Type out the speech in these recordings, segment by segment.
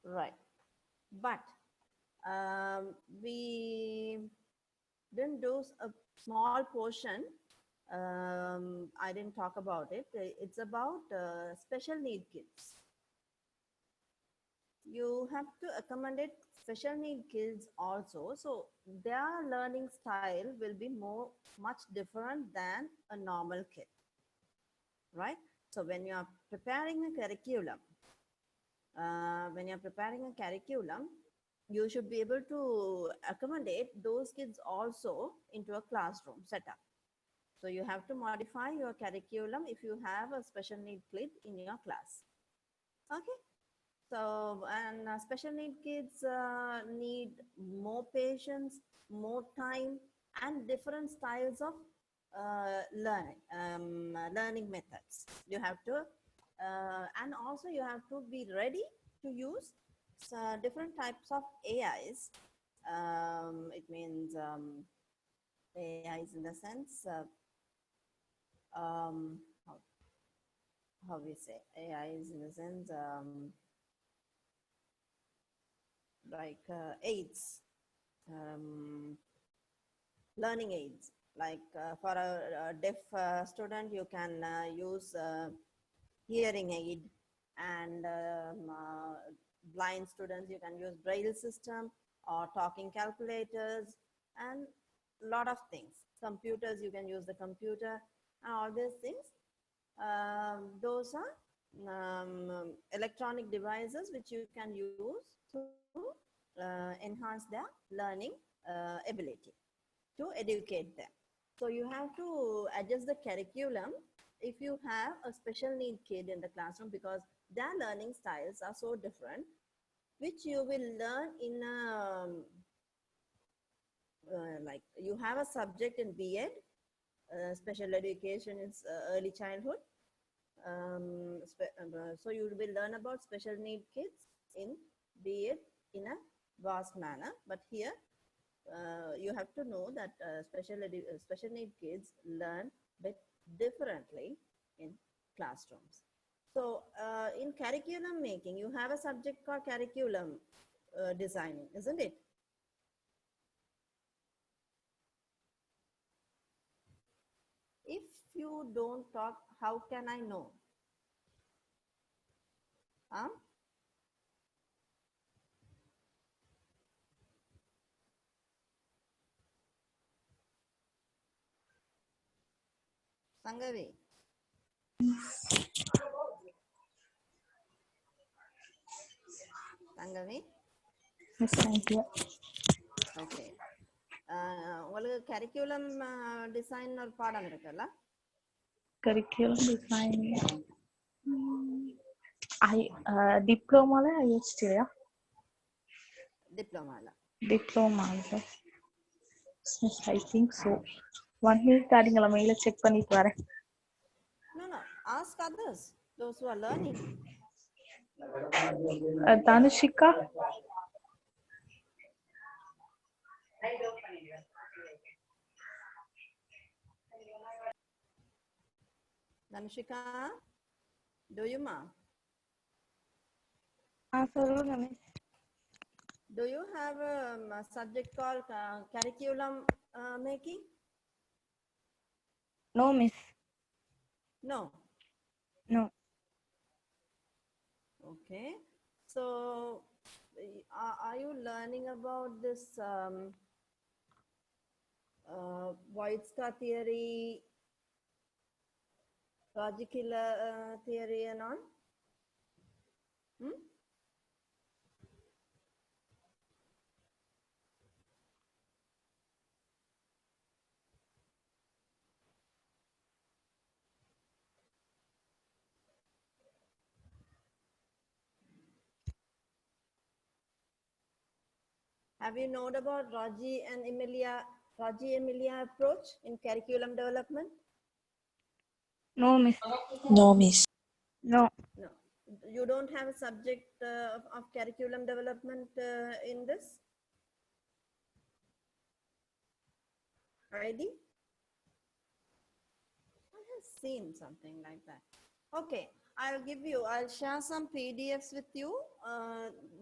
right. But we didn't do a small portion. I didn't talk about it. It's about special need kids. You have to accommodate special need kids also. So their learning style will be much different than a normal kid, right? So when you are preparing a curriculum, you should be able to accommodate those kids also into a classroom setup. So you have to modify your curriculum if you have a special need kid in your class. Okay. So, and special need kids need more patience, more time, and different styles of learning methods. You have to, and also you have to be ready to use different types of AIs. It means AIs in the sense, um, how, how we say AIs in the sense, like aids, learning aids. Like for a deaf student, you can use hearing aid, and blind students, you can use braille system or talking calculators and a lot of things. Computers, you can use the computer and all these things. Those are electronic devices which you can use to enhance their learning ability, to educate them. So you have to adjust the curriculum if you have a special need kid in the classroom, because their learning styles are so different, which you will learn in like you have a subject in B.Ed, special education is early childhood. So you will learn about special need kids in B.Ed in a vast manner. But here you have to know that special need kids learn bit differently in classrooms. So in curriculum making, you have a subject called curriculum designing, isn't it? If you don't talk, how can I know? Huh? Sangavi? Sangavi? Yes, thank you. Okay. உங்களுக்கு curriculum design ஒரு பாடம் இருக்குல்ல? Curriculum design. Diploma la IHT ya? Diploma la. Diploma. Yes, I think so. 1 minute adingala mail check பண்ணிட்டு வரேன். No, ask others, those who are learning. Tanushika? Tanushika, do you ma? சொல்லுங்க miss. Do you have a subject called curriculum making? No miss. No. No. Okay. So are you learning about this Voigt's theory, logical theory and all? Have you known about Raji Emilia approach in curriculum development? No miss. No, miss. No. No. You don't have a subject of curriculum development in this? Already? I have seen something like that. Okay, I'll share some PDFs with you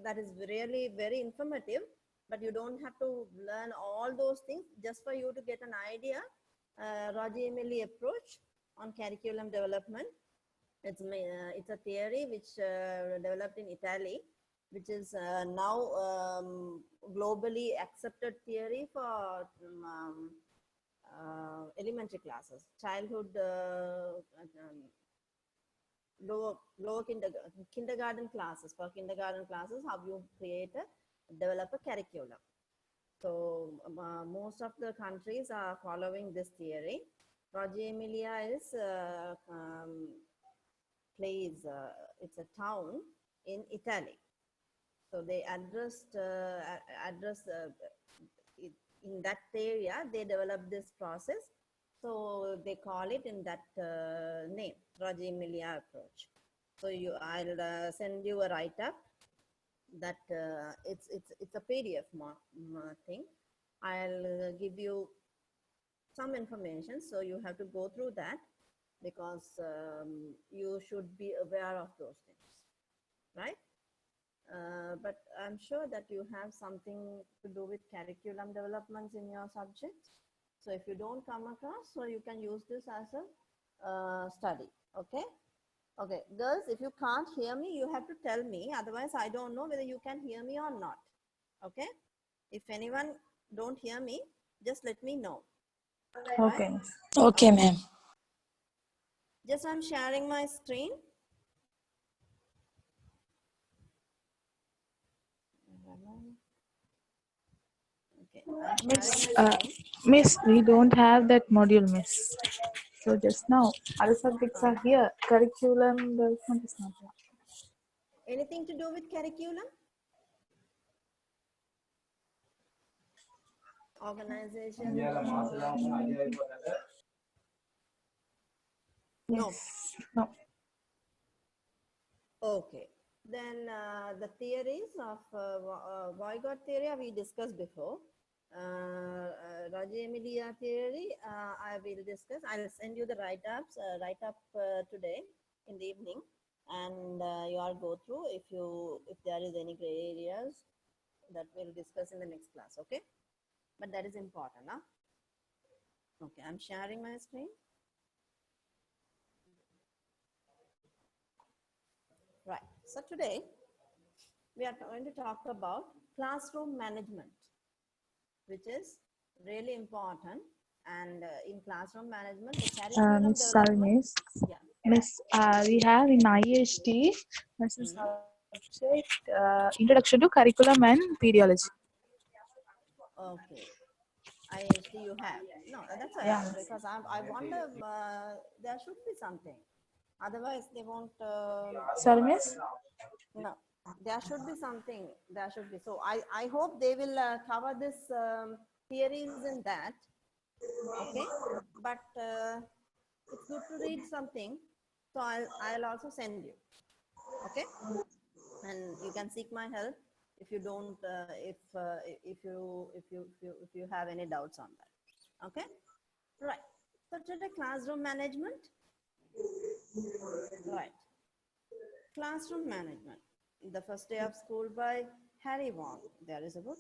that is really very informative, but you don't have to learn all those things. Just for you to get an idea, Rogge-Emily approach on curriculum development. It's a theory which developed in Italy, which is now globally accepted theory for elementary classes, childhood, lower kindergarten classes. For kindergarten classes, how you develop a curriculum. So most of the countries are following this theory. Reggio Emilia is it's a town in Italy. So they in that area, they developed this process. So they call it in that name, Reggio Emilia approach. So I'll send you a write-up that it's a PDF thing. I'll give you some information, so you have to go through that, because you should be aware of those things, right? But I'm sure that you have something to do with curriculum developments in your subjects. So if you don't come across, so you can use this as a study, okay? Okay, girls, if you can't hear me, you have to tell me. Otherwise, I don't know whether you can hear me or not, okay? If anyone don't hear me, just let me know. Okay. Right? Okay, ma'am. Just I'm sharing my screen. Okay, I'm Miss, sharing my screen. Miss, we don't have that module, Miss. So just now, other subjects are here. Curriculum development is not here. Anything to do with curriculum? Organization? No. Yes. No. Okay. Then the theories of Weigott theory we discussed before. Reggio Emilia theory I will discuss. I'll send you the write-up today in the evening, and you all go through. If there is any gray areas, that we'll discuss in the next class. Okay, but that is important, huh? Okay, I'm sharing my screen. Right. So today we are going to talk about classroom management, which is really important. And in classroom management, the curriculum Miss, sorry, development. Miss. Yeah. Miss, we have in IHT, as a subject, Introduction to Curriculum and Periology. Okay. IHT you have. No, that's all Yeah. right, because I wonder there should be something. Otherwise, they won't. Sorry, Miss. No, there should be something. There should be. So I hope they will cover this theories in that. Okay, but it's good to read something. So I'll also send you. Okay, and you can seek my help if you don't if you have any doubts on that. Okay, right. So today classroom management. Right. Classroom management. The First Day of School by Harry Wong. There is a book.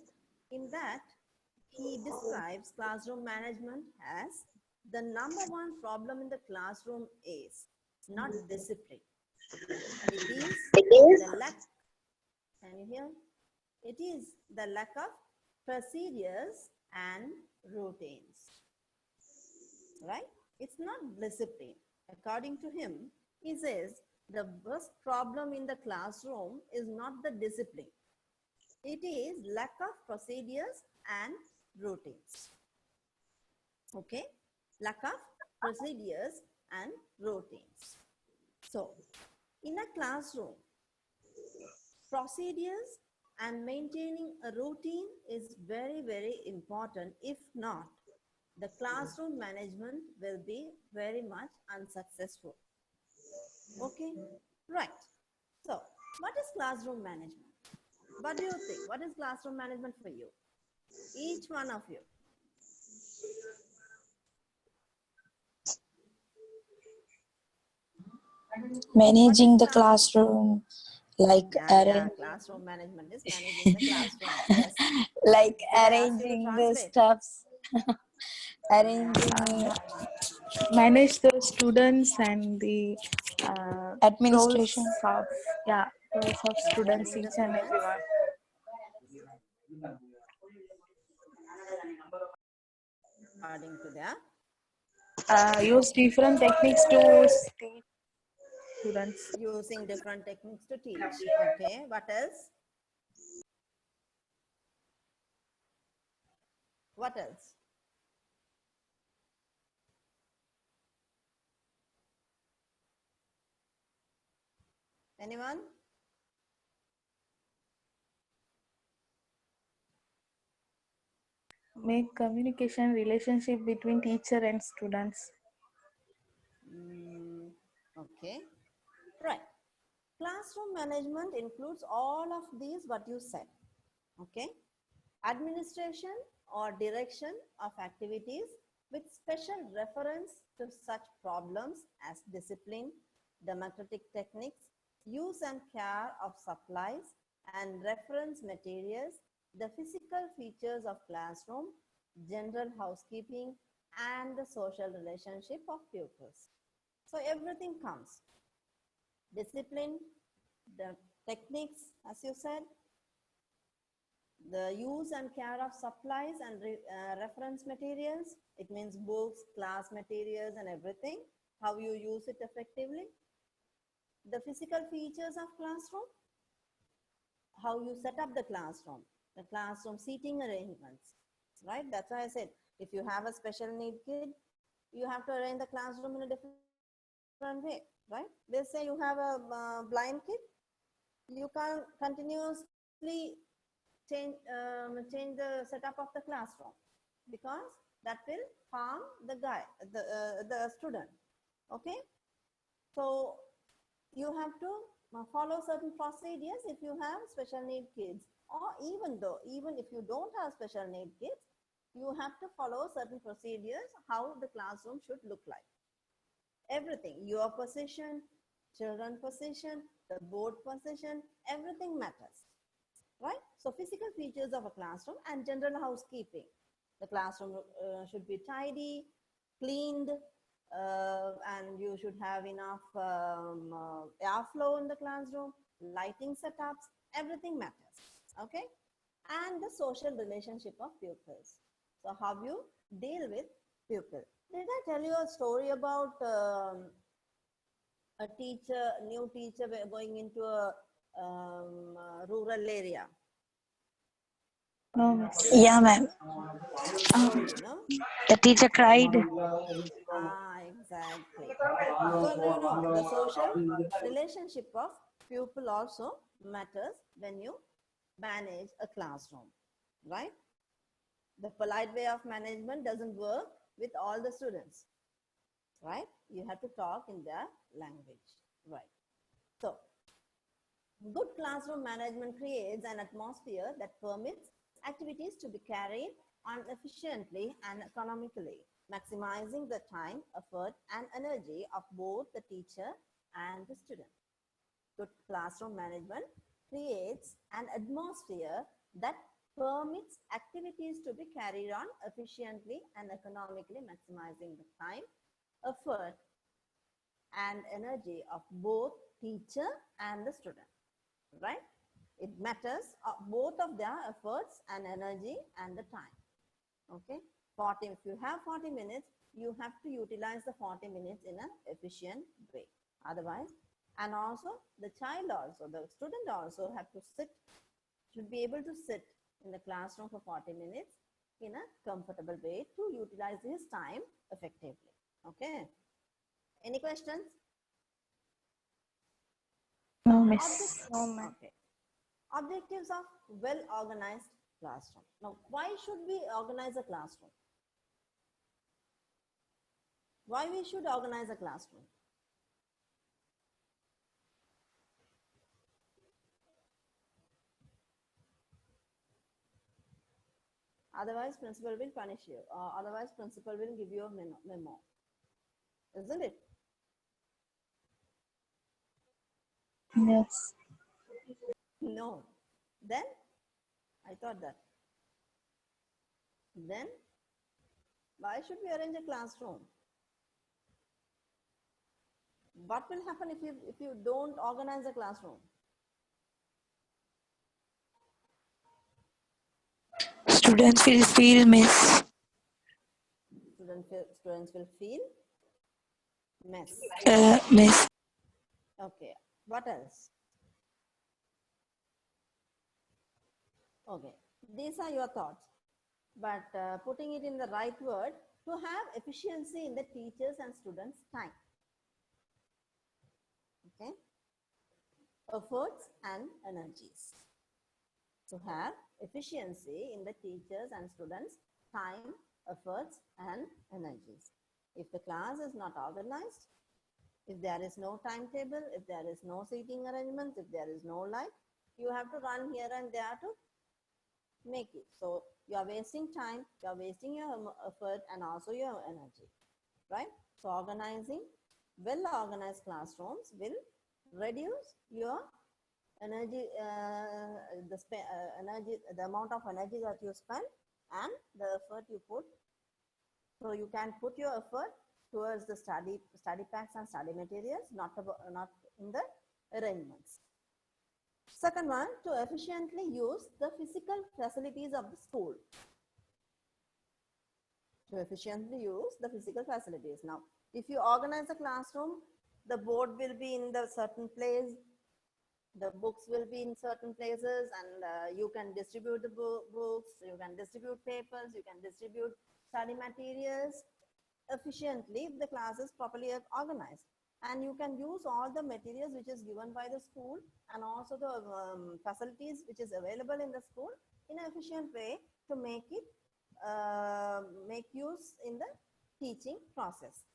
In that, he describes classroom management as the number one problem in the classroom is not discipline. It is the lack, can you hear? It is the lack of procedures and routines. Right? It's not discipline. According to him, he says the worst problem in the classroom is not the discipline. It is lack of procedures and routines. Okay? Lack of procedures and routines. So, in a classroom, procedures and maintaining a routine is very, very important. If not, the classroom management will be very much unsuccessful. Okay, right. So, what is classroom management? What do you think? What is classroom management for you? Each one of you. Managing the classroom Like Yeah, classroom management is managing the classroom. Yes. like Did I ask you to arranging the translate? stuffs, arranging Manage the students and the administration. roles of roles of students, Managing the each and students everyone. according to their Use different techniques to teach students. using different techniques to teach. Okay, what else? What else? Anyone? Make communication relationship between teacher and students. Okay, right. Classroom management includes all of these what you said. Okay, administration or direction of activities with special reference to such problems as discipline, democratic techniques, use and care of supplies and reference materials, the physical features of classroom, general housekeeping, and the social relationship of pupils. So everything comes. Discipline, the techniques, as you said, the use and care of supplies and reference materials. It means books, class materials, and everything. How you use it effectively. The physical features of classroom. How you set up the classroom seating arrangements, right? That's why I said, if you have a special need kid, you have to arrange the classroom in a different way, right? Let's say you have a blind kid, you can continuously change the setup of the classroom, because that will harm the student. Okay, so you have to follow certain procedures if you have special need kids, or even if you don't have special need kids, you have to follow certain procedures how the classroom should look like. Everything, your position, children position, the board position, everything matters, right? So physical features of a classroom and general housekeeping. The classroom should be tidy, cleaned, and you should have enough airflow in the classroom, lighting setups, everything matters, okay? And the social relationship of pupils. So how you deal with pupil. Did I tell you a story about a new teacher going into a rural area? No, miss. Yeah, ma'am. Story, no? The teacher cried. Exactly. So the social relationship of pupil also matters when you manage a classroom, right? The polite way of management doesn't work with all the students, right? You have to talk in their language, right? So good classroom management creates an atmosphere that permits activities to be carried on efficiently and economically, maximizing the time, effort, and energy of both the teacher and the student. Good classroom management creates an atmosphere that permits activities to be carried on efficiently and economically, maximizing the time, effort, and energy of both teacher and the student, right? It matters both of their efforts and energy and the time. Okay, if you have 40 minutes, you have to utilize the 40 minutes in an efficient way. Otherwise, and also the student also should be able to sit in the classroom for 40 minutes in a comfortable way to utilize his time effectively. Okay, any questions? No, miss. No, ma'am. Okay. Objectives of well-organized classroom. Now, why should we organize a classroom? Why we should organize a classroom? Otherwise, principal will punish you. Otherwise, principal will give you a memo. Isn't it? Yes. No. Then I thought that. Then why should we arrange a classroom? What will happen if you don't organize a classroom? Students will feel miss. Students will feel mess. Miss. Okay. What else? Okay. These are your thoughts. But putting it in the right word, to have efficiency in the teachers and students' time. Okay. Efforts and energies. To have efficiency in the teachers and students' time, efforts, and energies. If the class is not organized, if there is no timetable, if there is no seating arrangements, if there is no light, you have to run here and there to make it. So you are wasting time, you are wasting your effort and also your energy, right? So organizing, well-organized classrooms will reduce your energy, the amount of energy that you spend and the effort you put. So you can put your effort towards the study packs and study materials, not in the arrangements. Second one, to efficiently use the physical facilities of the school. To efficiently use the physical facilities. Now, if you organize a classroom, the board will be in the certain place, the books will be in certain places, and you can distribute the books, you can distribute papers, you can distribute study materials efficiently if the class is properly organized. And you can use all the materials which is given by the school and also the facilities which is available in the school in an efficient way to make it make use in the teaching process.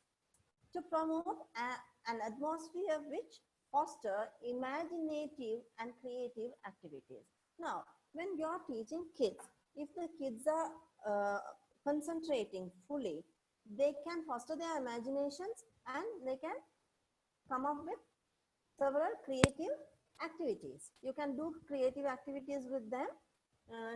To promote an atmosphere which foster imaginative and creative activities. Now, when you are teaching kids, if the kids are concentrating fully, they can foster their imaginations and they can come up with several creative activities. You can do creative activities with them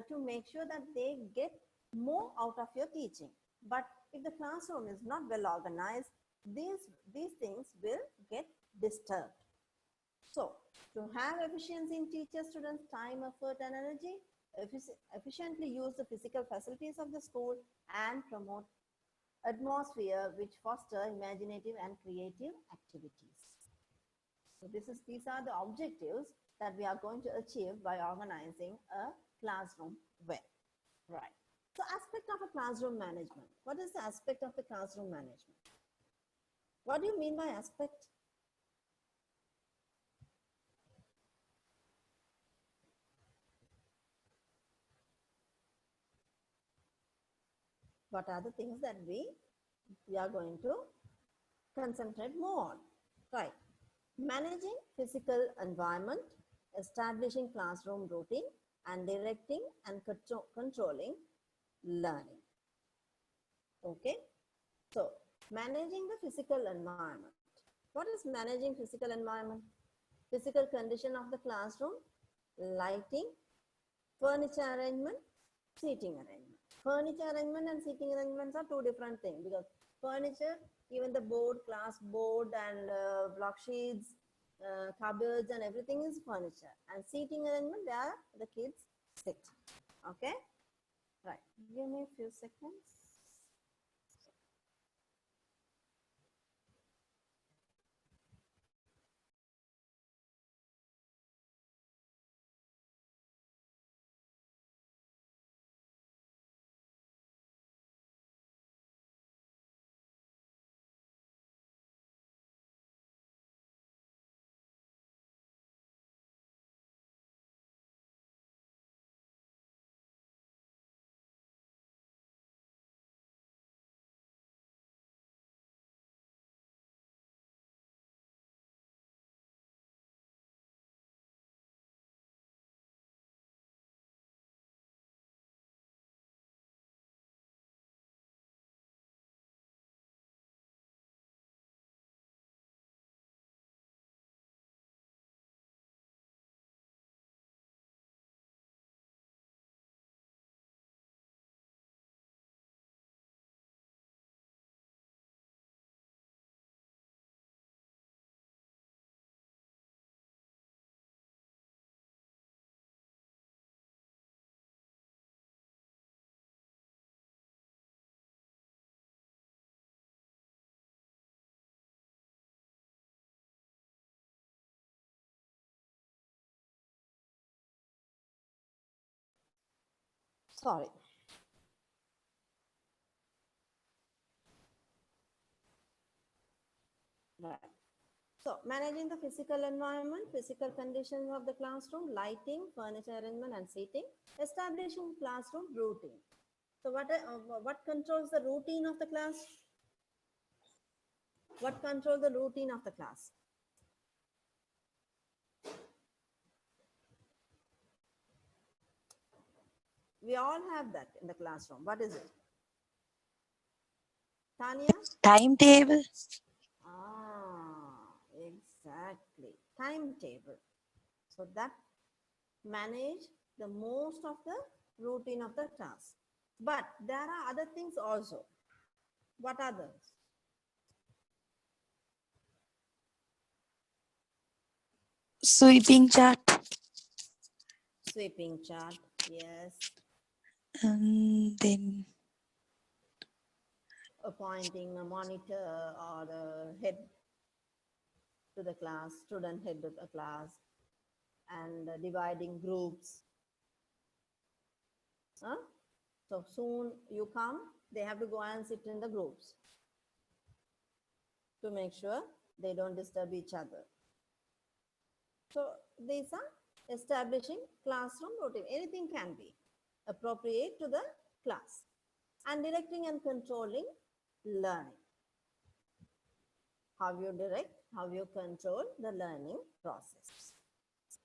to make sure that they get more out of your teaching. But if the classroom is not well organized, these things will get disturbed. So, to have efficiency in teacher students' time, effort, and energy, efficiently use the physical facilities of the school and promote atmosphere which foster imaginative and creative activities. So these are the objectives that we are going to achieve by organizing a classroom well. Right. So aspect of a classroom management. What is the aspect of the classroom management? What do you mean by aspect? What are the things that we are going to concentrate more on? Right. Managing physical environment, establishing classroom routine, and directing and controlling learning. Okay. So, managing the physical environment. What is managing physical environment? Physical condition of the classroom, lighting, furniture arrangement, seating arrangement. Furniture arrangement and seating arrangements are two different things because furniture, even the board, class board and block sheets, cupboards and everything is furniture. And seating arrangement, where the kids sit. Okay? Right. Give me a few seconds. Sorry. Right. So, managing the physical environment, physical conditions of the classroom, lighting, furniture arrangement and seating, establishing classroom routine. So, what controls the routine of the class? What controls the routine of the class? We all have that in the classroom. What is it? Tanya? Timetable. Ah, exactly. Timetable. So that manage the most of the routine of the class. But there are other things also. What others? Sweeping chart. Sweeping chart. Yes. And then Appointing a monitor or the head to the class, student head to the class, and dividing groups. Huh? So soon you come, they have to go and sit in the groups to make sure they don't disturb each other. So these are establishing classroom routine. Anything can be appropriate to the class. And directing and controlling learning. How you direct, how you control the learning process.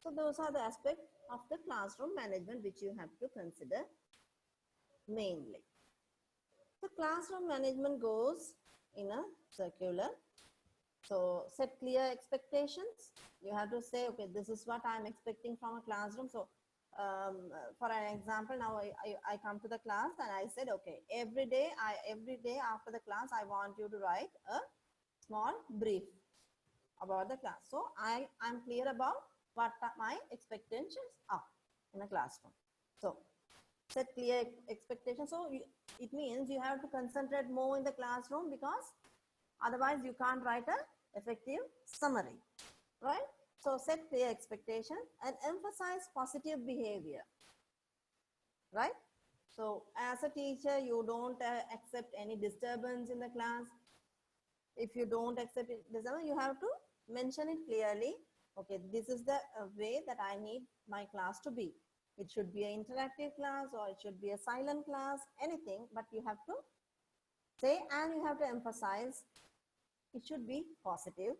So those are the aspects of the classroom management which you have to consider mainly. The classroom management goes in a circular. So set clear expectations. You have to say, okay, this is what I'm expecting from a classroom. So for an example, now I come to the class and I said, okay, every day after the class, I want you to write a small brief about the class. So I'm clear about what my expectations are in a classroom. So set clear expectations. So it means you have to concentrate more in the classroom, because otherwise you can't write an effective summary, right? So set clear expectation and emphasize positive behavior, right? So as a teacher, you don't accept any disturbance in the class. If you don't accept it, you have to mention it clearly. Okay, this is the way that I need my class to be. It should be an interactive class, or it should be a silent class, anything, but you have to say, and you have to emphasize it should be positive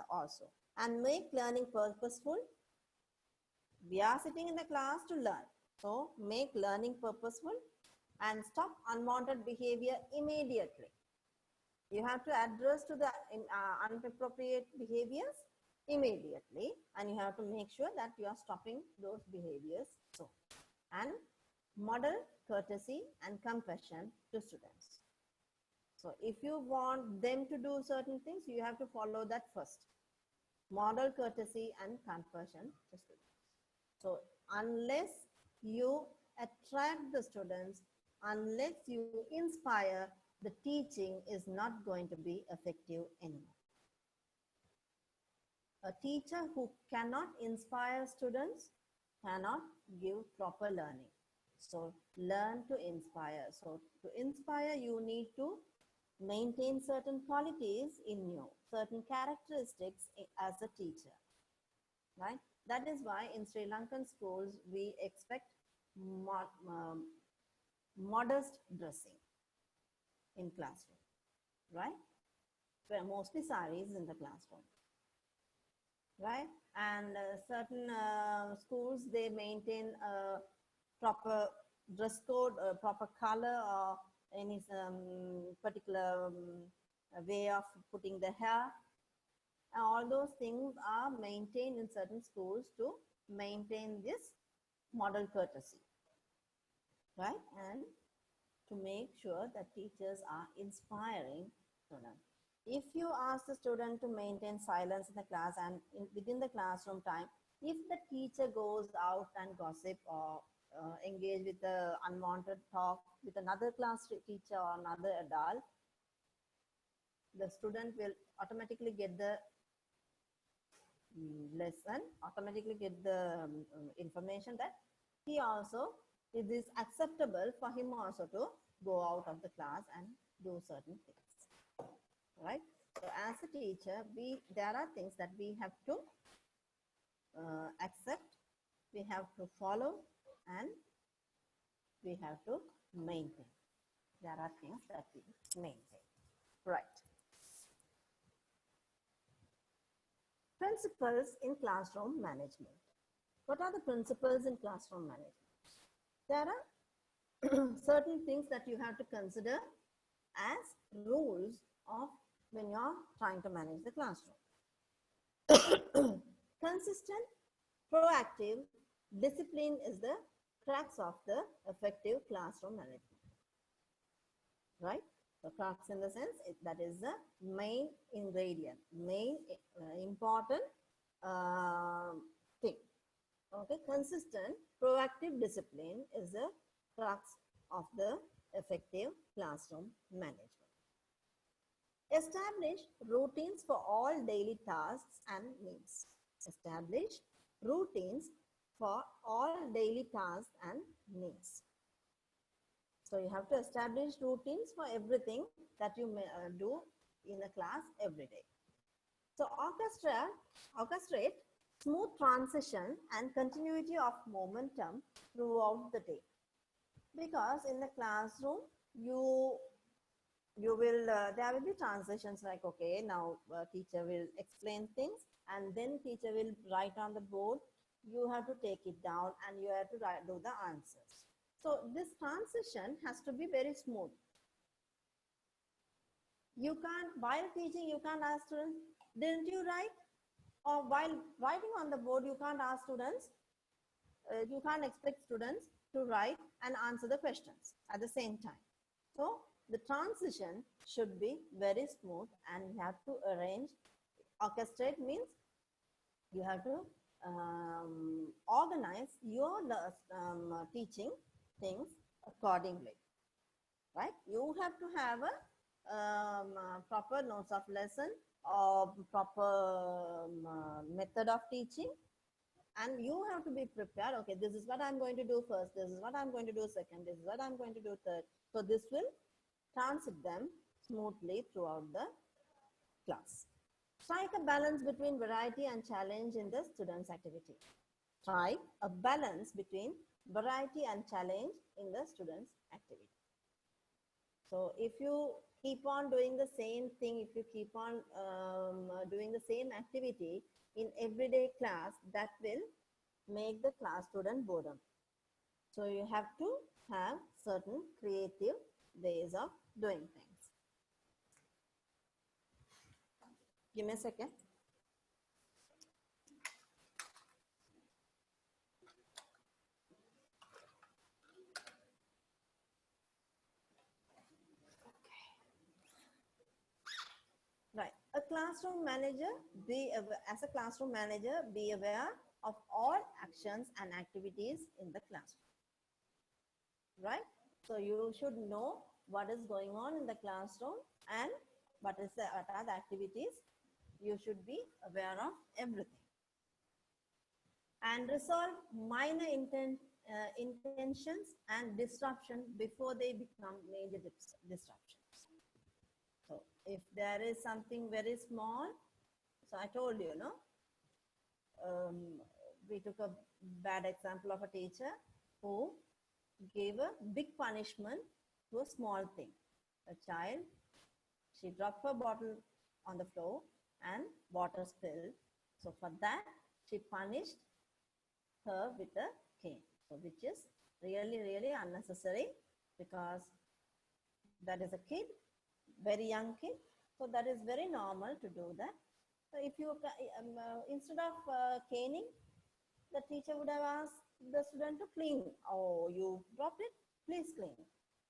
also. And make learning purposeful. We are sitting in the class to learn. So make learning purposeful and stop unwanted behavior immediately. You have to address to the inappropriate behaviors immediately, and you have to make sure that you are stopping those behaviors. So, and model courtesy and compassion to students. So if you want them to do certain things, you have to follow that first. Model courtesy and compassion to students. So unless you attract the students, unless you inspire, the teaching is not going to be effective anymore. A teacher who cannot inspire students cannot give proper learning. So learn to inspire. So to inspire, you need to maintain certain qualities in you, certain characteristics as a teacher, right? That is why in Sri Lankan schools, we expect modest dressing in classroom, right? Where mostly saris in the classroom, right? And certain schools, they maintain a proper dress code, proper color, or any particular way of putting the hair. And all those things are maintained in certain schools to maintain this model courtesy, right? And to make sure that teachers are inspiring students. If you ask the student to maintain silence in the class and within the classroom time, if the teacher goes out and gossip or engage with the unwanted talk with another class teacher or another adult, the student will automatically get the lesson, automatically get the information that he also It is acceptable for him also to go out of the class and do certain things, right? So as a teacher, there are things that we have to accept, we have to follow, and we have to maintain. There are things that we maintain, right? Principles in classroom management. What are the principles in classroom management? There are certain things that you have to consider as rules of when you're trying to manage the classroom. Consistent, proactive, discipline is the crux of the effective classroom management, right? The crux in the sense, that is the main ingredient, main important thing. Okay, consistent, proactive discipline is the crux of the effective classroom management. Establish routines for all daily tasks and needs. Establish routines for all daily tasks and needs. So you have to establish routines for everything that you may do in a class every day. So orchestrate smooth transition and continuity of momentum throughout the day. Because in the classroom, you will there will be transitions like, okay, now teacher will explain things and then teacher will write on the board. You have to take it down and you have to do the answers. So this transition has to be very smooth. You can't, while teaching, you can't ask students, didn't you write? Or while writing on the board, you can't ask students, you can't expect students to write and answer the questions at the same time. So the transition should be very smooth and you have to arrange. Orchestrate means you have to organize your teaching things accordingly, right? You have to have a proper notes of lesson or proper method of teaching, and you have to be prepared. Okay, this is what I'm going to do first, this is what I'm going to do second, this is what I'm going to do third. So this will transit them smoothly throughout the class. Strike a balance between variety and challenge in the students' activity. Strike a balance between variety and challenge in the students' activity. So if you keep on doing the same thing, if you keep on doing the same activity in everyday class, that will make the class student boredom. So you have to have certain creative ways of doing things. Give me a second. Right. A classroom manager, as a classroom manager, be aware of all actions and activities in the classroom. Right? So you should know what is going on in the classroom and what are the activities. You should be aware of everything. And resolve minor intentions and disruption before they become major disruptions. So if there is something very small, so I told you, no, we took a bad example of a teacher who gave a big punishment to a small thing. A child, she dropped her bottle on the floor and water spilled. So for that, she punished her with a cane. So which is really, really unnecessary, because that is a kid, very young kid. So that is very normal to do that. So if you, instead of caning, the teacher would have asked the student to clean. Oh, you dropped it, please clean.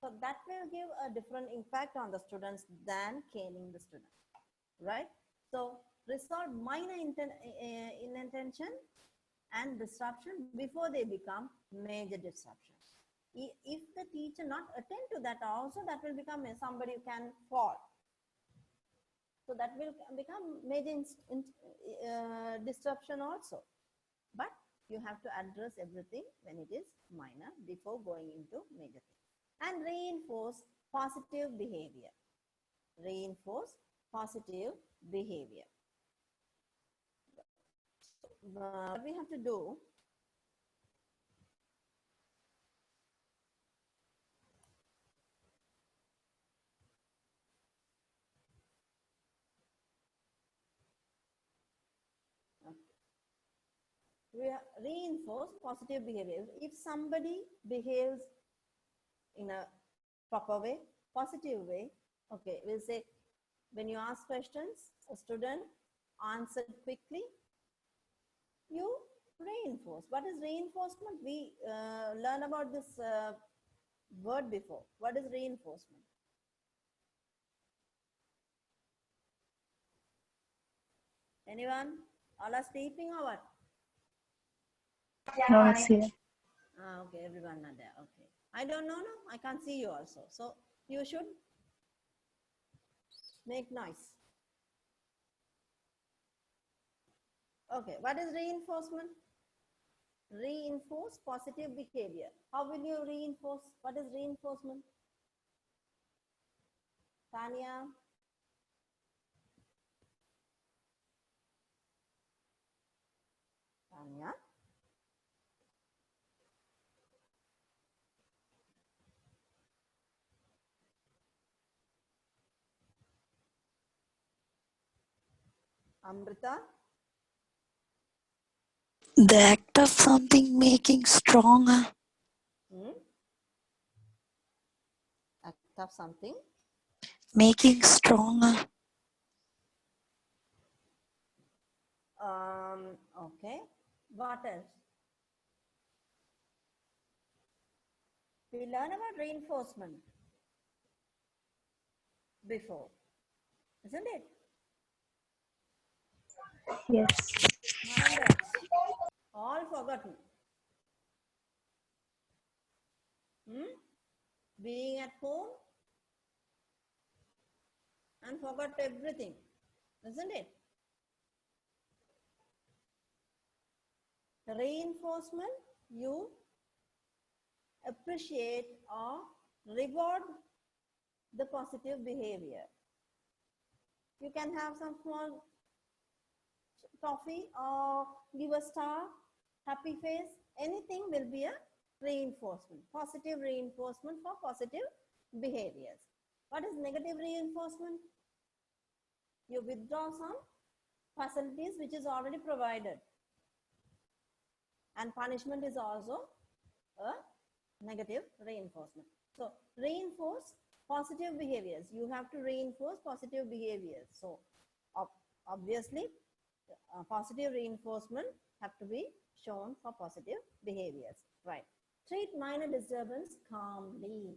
So that will give a different impact on the students than caning the student, right? So resolve minor inattention and disruption before they become major disruptions. If the teacher not attend to that also, that will become somebody can fall. So that will become major disruption also. But You have to address everything when it is minor before going into major things. And reinforce positive behavior. Reinforce positive behavior. What we have to do, we reinforce positive behavior. If somebody behaves in a proper way, positive way, okay, we'll say when you ask questions, a student answered quickly, you reinforce. What is reinforcement? We learned about this word before. What is reinforcement? Anyone? All are sleeping or what? No, it's here. Okay, everyone are there. Okay. I don't know, no, I can't see you also. So you should make noise. Okay, what is reinforcement? Reinforce positive behavior. How will you reinforce? What is reinforcement? Tanya? Tanya? Amrita? The act of something making stronger. Act of something? Making stronger. Okay. What else? We learned about reinforcement before, isn't it? Yes. Remember, all forgotten. Being at home and forgot everything, isn't it? The reinforcement, you appreciate or reward the positive behavior. You can have some small toffee or give a star, happy face, anything will be a reinforcement, positive reinforcement for positive behaviors. What is negative reinforcement? You withdraw some facilities which is already provided. And punishment is also a negative reinforcement. So reinforce positive behaviors. You have to reinforce positive behaviors. So obviously positive reinforcement have to be shown for positive behaviors. Right. Treat minor disturbance calmly.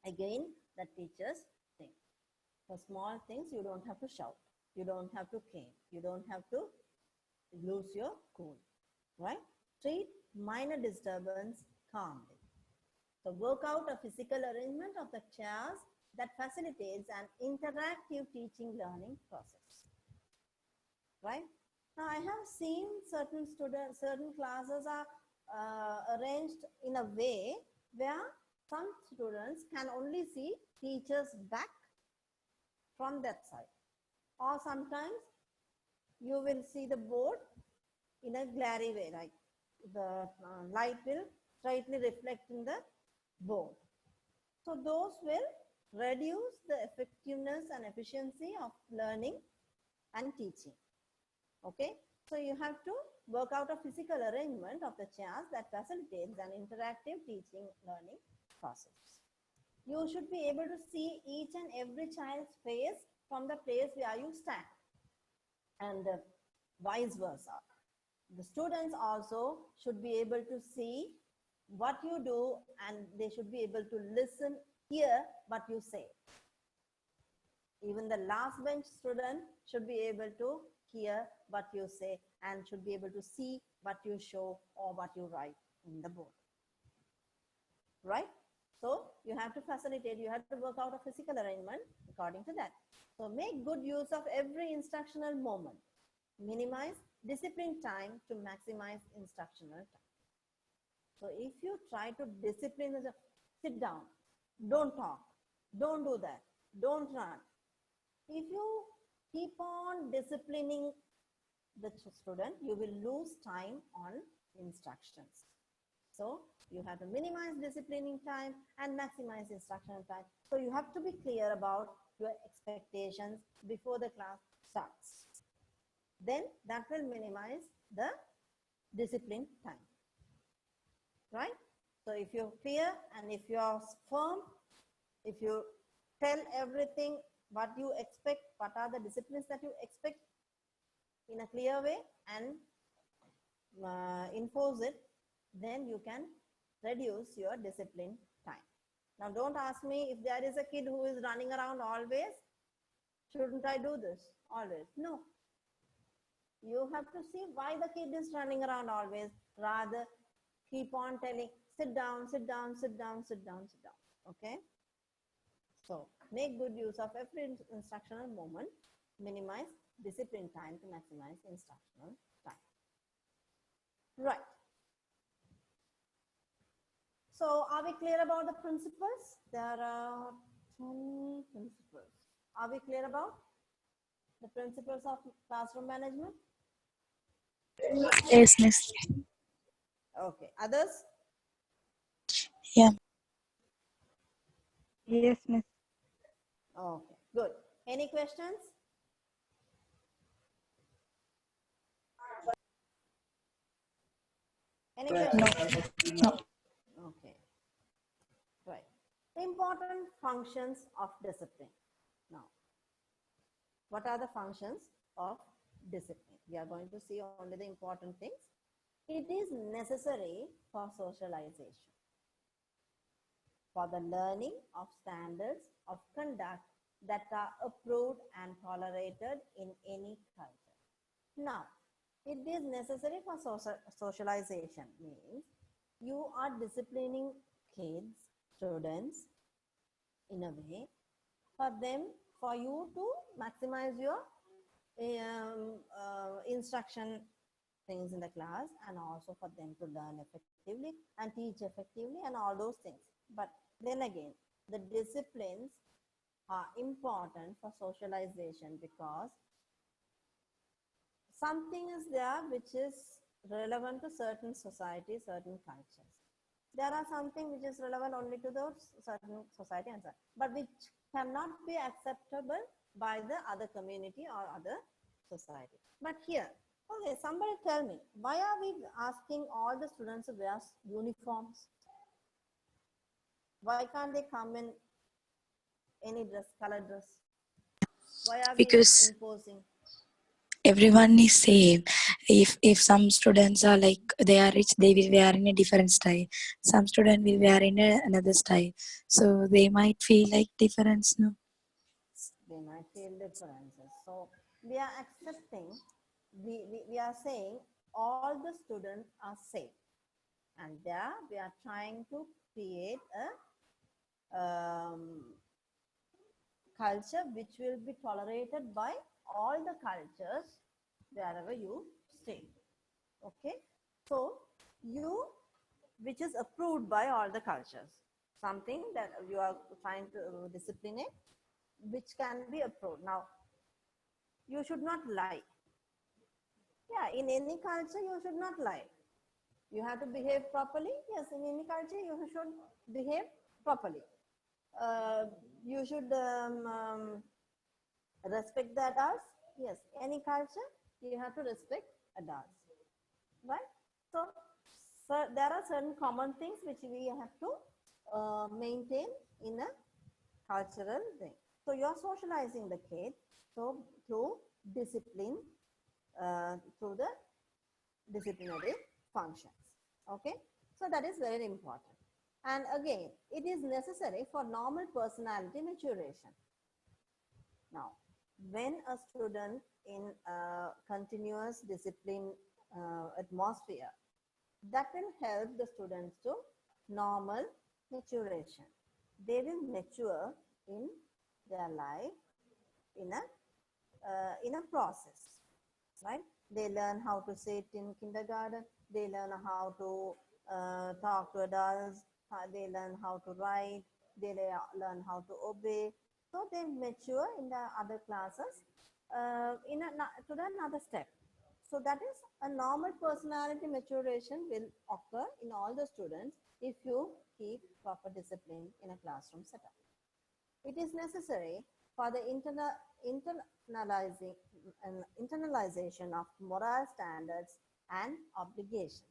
Again, the teachers think. For small things, you don't have to shout. You don't have to cane. You don't have to lose your cool. Right? Treat minor disturbance calmly. So work out a physical arrangement of the chairs that facilitates an interactive teaching learning process. Right? Now I have seen certain students, certain classes are arranged in a way where some students can only see teacher's back from that side. Or sometimes you will see the board in a glary way, like the light will straightly reflect in the board. So those will reduce the effectiveness and efficiency of learning and teaching. Okay, so you have to work out a physical arrangement of the chairs that facilitates an interactive teaching learning process. You should be able to see each and every child's face from the place where you stand, and vice versa. The students also should be able to see what you do, and they should be able to listen, hear what you say. Even the last bench student should be able to hear what you say and should be able to see what you show or what you write in the board. Right? So you have to facilitate, you have to work out a physical arrangement according to that. So make good use of every instructional moment. Minimize discipline time to maximize instructional time. So if you try to discipline, sit down, don't talk, don't do that, don't run. If you keep on disciplining the student, you will lose time on instructions. So you have to minimize disciplining time and maximize instructional time. So you have to be clear about your expectations before the class starts. Then that will minimize the discipline time. Right? So if you're clear and if you are firm, if you tell everything what you expect, what are the disciplines that you expect in a clear way and enforce it, then you can reduce your discipline time. Now don't ask me if there is a kid who is running around always, shouldn't I do this always? No. You have to see why the kid is running around always, rather keep on telling, sit down, sit down, sit down, sit down, sit down. Okay? So make good use of every instructional moment, minimize discipline time to maximize instructional time. Right. So are we clear about the principles? There are 10 principles. Are we clear about the principles of classroom management? Yes, miss. Okay. Others? Yeah. Yes, miss. Okay. Good. Any questions? Any questions? No. Okay. Right. Important functions of discipline. Now, what are the functions of discipline? We are going to see only the important things. It is necessary for socialization, for the learning of standards of conduct that are approved and tolerated in any culture. Now, it is necessary for socialization means you are disciplining kids, students in a way for you to maximize your instruction things in the class, and also for them to learn effectively and teach effectively and all those things. But then again, the disciplines are important for socialization because something is there which is relevant to certain societies, certain cultures. There are something which is relevant only to those certain society and but which cannot be acceptable by the other community or other society. But here, okay, somebody tell me, why are we asking all the students to wear uniforms? Why can't they come in any dress, colored dress? Why are we Because imposing? everyone is same. If some students are like they are rich, they will wear in a different style. Some student will wear in another style. So they might feel like difference, no? They might feel differences. So we are accepting, we are saying all the students are same. And there we are trying to create a culture which will be tolerated by all the cultures wherever you stay. Okay, so which is approved by all the cultures, something that you are trying to discipline it, which can be approved. Now, you should not lie. Yeah, in any culture you should not lie. You have to behave properly. Yes, in any culture you should behave properly. You should respect the adults. Yes, any culture you have to respect adults, right? So there are certain common things which we have to maintain in a cultural thing. So you are socializing the kid through discipline, through the disciplinary functions. Okay, so that is very important. And again, it is necessary for normal personality maturation. Now, when a student in a continuous discipline atmosphere, that will help the students to normal maturation. They will mature in their life in a process, right? They learn how to sit in kindergarten. They learn how to talk to adults. They learn how to write. They learn how to obey. So they mature in the other classes to another step. So that is a normal personality maturation will occur in all the students if you keep proper discipline in a classroom setup. It is necessary for the internalization of moral standards and obligations.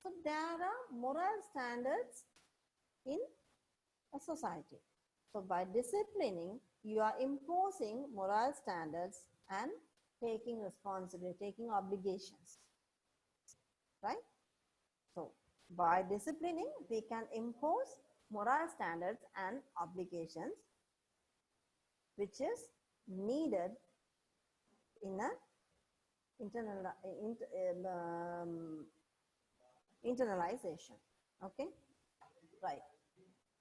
So there are moral standards in a society. So by disciplining, you are imposing moral standards and taking responsibility, taking obligations, right? So by disciplining, we can impose moral standards and obligations which is needed in a internalization. Okay, right.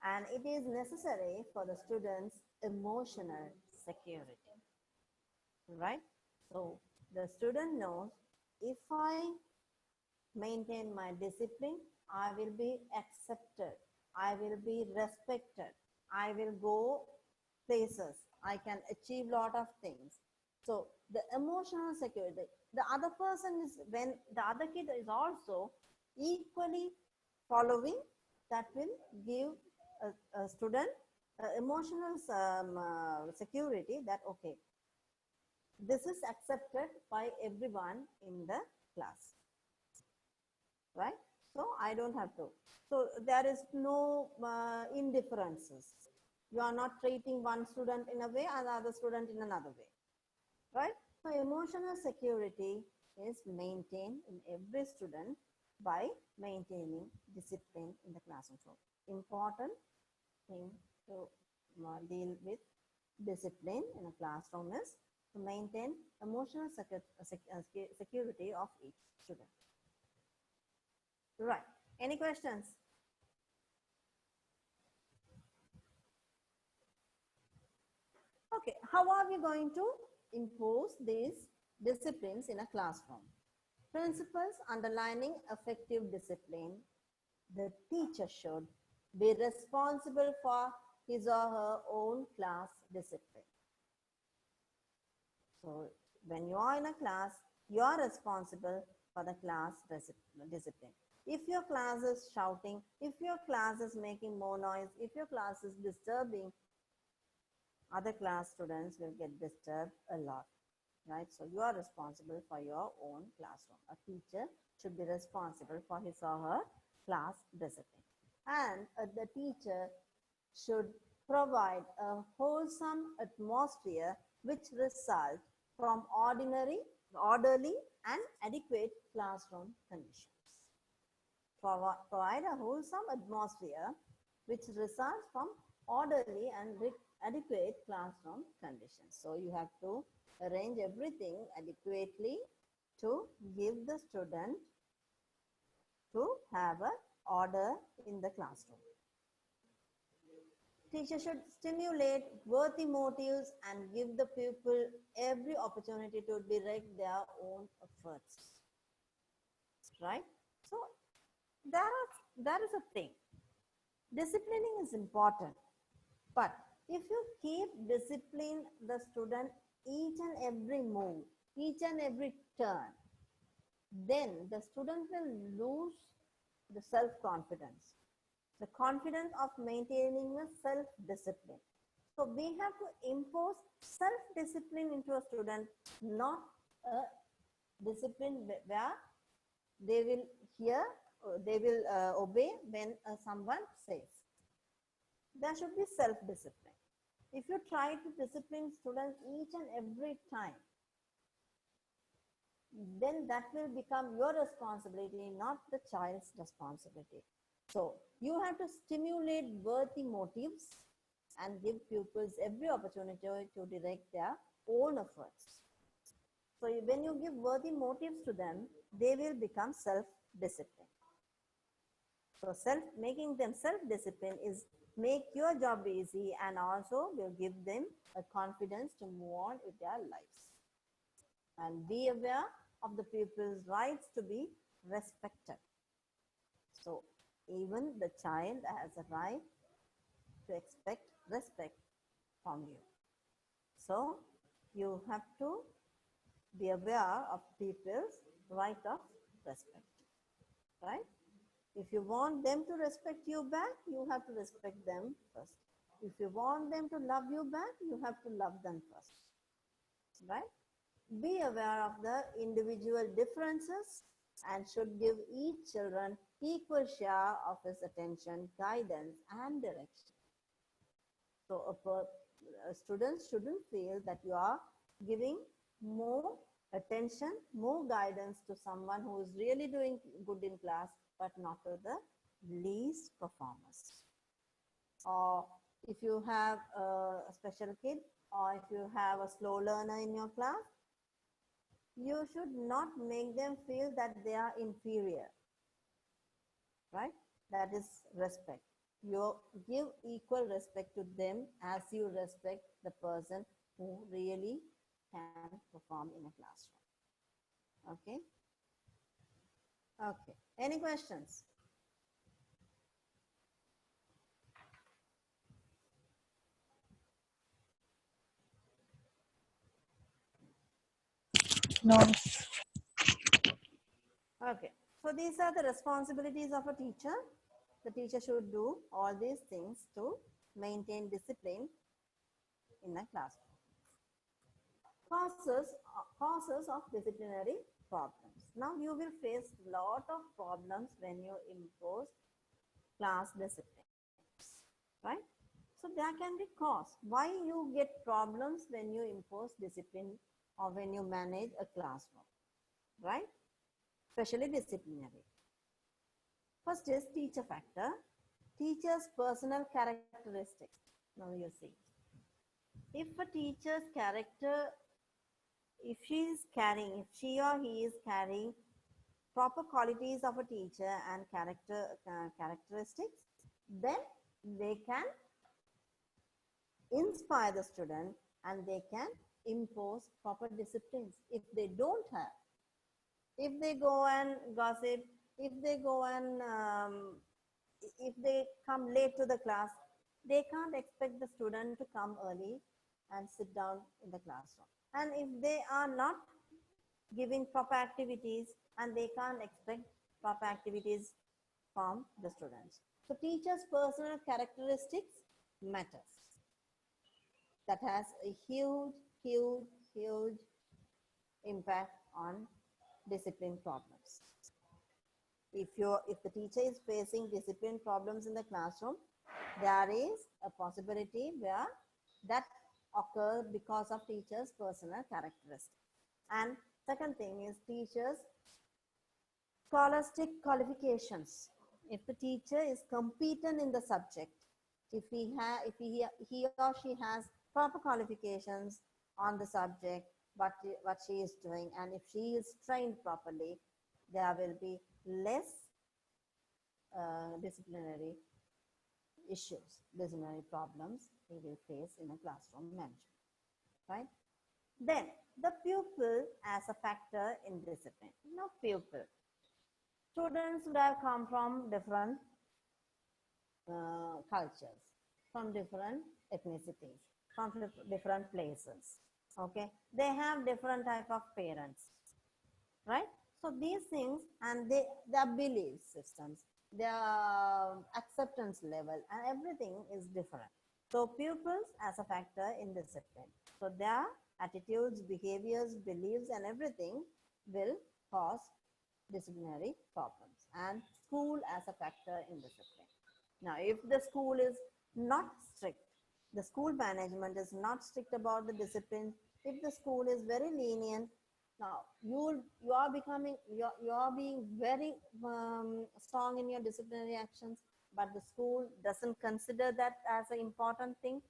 And it is necessary for the students' emotional security, right? So the student knows if I maintain my discipline, I will be accepted, I will be respected, I will go places, I can achieve lot of things. So the emotional security, the other person is, when the other kid is also equally following, that will give a student emotional security that okay, this is accepted by everyone in the class, right? So I don't have to. So there is no indifferences. You are not treating one student in a way and the other student in another way, right? So emotional security is maintained in every student by maintaining discipline in the classroom. So important thing to deal with discipline in a classroom is to maintain emotional security of each student. Right. Any questions? Okay. How are we going to impose these disciplines in a classroom? Principles underlining effective discipline. The teacher should be responsible for his or her own class discipline. So when you are in a class, you are responsible for the class discipline. If your class is shouting, if your class is making more noise, if your class is disturbing, other class students will get disturbed a lot, right? So you are responsible for your own classroom. A teacher should be responsible for his or her class discipline. And the teacher should provide a wholesome atmosphere which results from orderly and adequate classroom conditions. Provide a wholesome atmosphere which results from orderly and adequate classroom conditions. So you have to arrange everything adequately to give the student to have an order in the classroom. Teacher should stimulate worthy motives and give the pupil every opportunity to direct their own efforts. Right? So there is a thing. Disciplining is important, but if you keep discipline the student each and every move, each and every turn, then the student will lose the self-confidence, the confidence of maintaining a self-discipline. So we have to impose self-discipline into a student, not a discipline where they will hear, they will obey when someone says. There should be self-discipline. If you try to discipline students each and every time, then that will become your responsibility, not the child's responsibility. So you have to stimulate worthy motives and give pupils every opportunity to direct their own efforts. So when you give worthy motives to them, they will become self-disciplined. So making them self-disciplined is make your job easy and also will give them a confidence to move on with their lives. And be aware of the pupil's rights to be respected. So even the child has a right to expect respect from you. So you have to be aware of people's right of respect, right? If you want them to respect you back, you have to respect them first. If you want them to love you back, you have to love them first, right? Be aware of the individual differences and should give each children equal share of his attention, guidance, and direction. So students shouldn't feel that you are giving more attention, more guidance to someone who is really doing good in class, but not to the least performers. Or if you have a special kid, or if you have a slow learner in your class, you should not make them feel that they are inferior, right? That is respect. You give equal respect to them as you respect the person who really can perform in a classroom. Okay? Okay. Any questions? No. Okay. So these are the responsibilities of a teacher. The teacher should do all these things to maintain discipline in a classroom. Causes of disciplinary problems. Now you will face a lot of problems when you impose class discipline, right? So there can be cause. Why you get problems when you impose discipline or when you manage a classroom, right? Especially disciplinary. First is teacher factor. Teacher's personal characteristics. Now you see. If a teacher's character, if she or he is carrying proper qualities of a teacher and characteristics, then they can inspire the student and they can impose proper disciplines. If they don't have, if they go and gossip, if they go and if they come late to the class, they can't expect the student to come early and sit down in the classroom. And if they are not giving proper activities, and they can't expect proper activities from the students. So teachers' personal characteristics matters. That has a huge impact on discipline problems. If the teacher is facing discipline problems in the classroom, there is a possibility where that occurs because of teachers' personal characteristics. And second thing is teachers' scholastic qualifications. If the teacher is competent in the subject, if he or she has proper qualifications on the subject, what she is doing, and if she is trained properly, there will be less disciplinary issues, disciplinary problems we will face in a classroom management, right? Then the pupil as a factor in discipline. Now pupil. Students would have come from different cultures, from different ethnicities, from different places. Okay, they have different type of parents, right? So these things and their belief systems, their acceptance level, and everything is different. So pupils as a factor in discipline. So their attitudes, behaviors, beliefs, and everything will cause disciplinary problems. And school as a factor in discipline. Now, if the school is not strict, the school management is not strict about the discipline, if the school is very lenient, now you are being very strong in your disciplinary actions, but the school doesn't consider that as an important thing,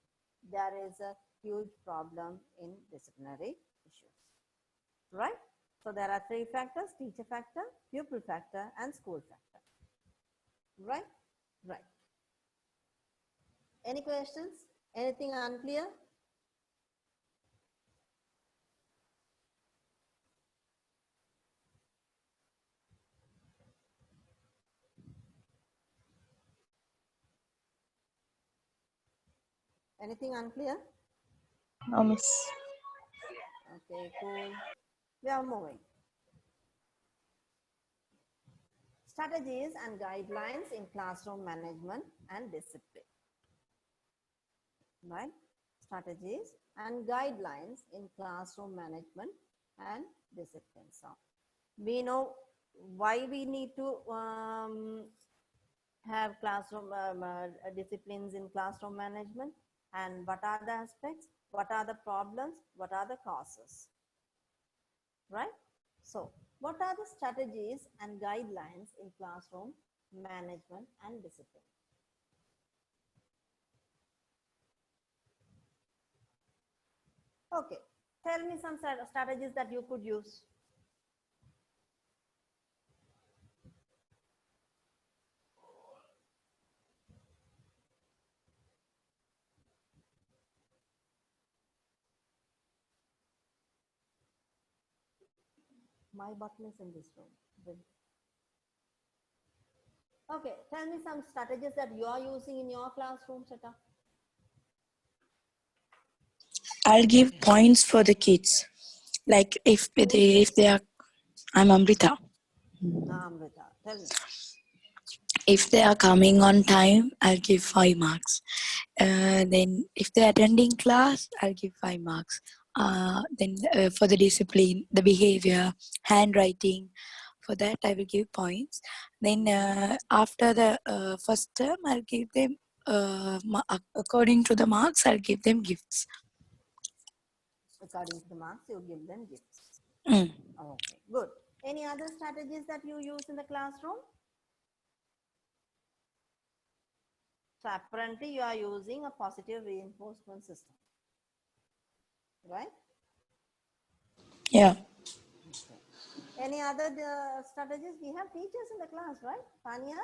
there is a huge problem in disciplinary issues, right? So there are three factors: teacher factor, pupil factor, and school factor, right? Right. Any questions? Anything unclear? Anything unclear? No, miss. Okay, cool. We are moving. Strategies and guidelines in classroom management and discipline. Right? Strategies and guidelines in classroom management and discipline. So we know why we need to have classroom disciplines in classroom management, and what are the aspects, what are the problems, what are the causes, right? So what are the strategies and guidelines in classroom management and discipline? Okay, tell me some strategies that you could use. My button is in this room. Okay, tell me some strategies that you are using in your classroom setup. I'll give points for the kids. Like if they are, I'm Amrita. Amrita, tell me. If they are coming on time, I'll give 5 marks. Then if they're attending class, I'll give 5 marks. Then for the discipline, the behavior, handwriting, for that I will give points. Then after the first term, I'll give them, according to the marks, I'll give them gifts. According to the marks, you give them gifts. Mm. Okay, good. Any other strategies that you use in the classroom? So apparently you are using a positive reinforcement system, right? Yeah. Okay. Any other strategies? We have teachers in the class, right? Tanya?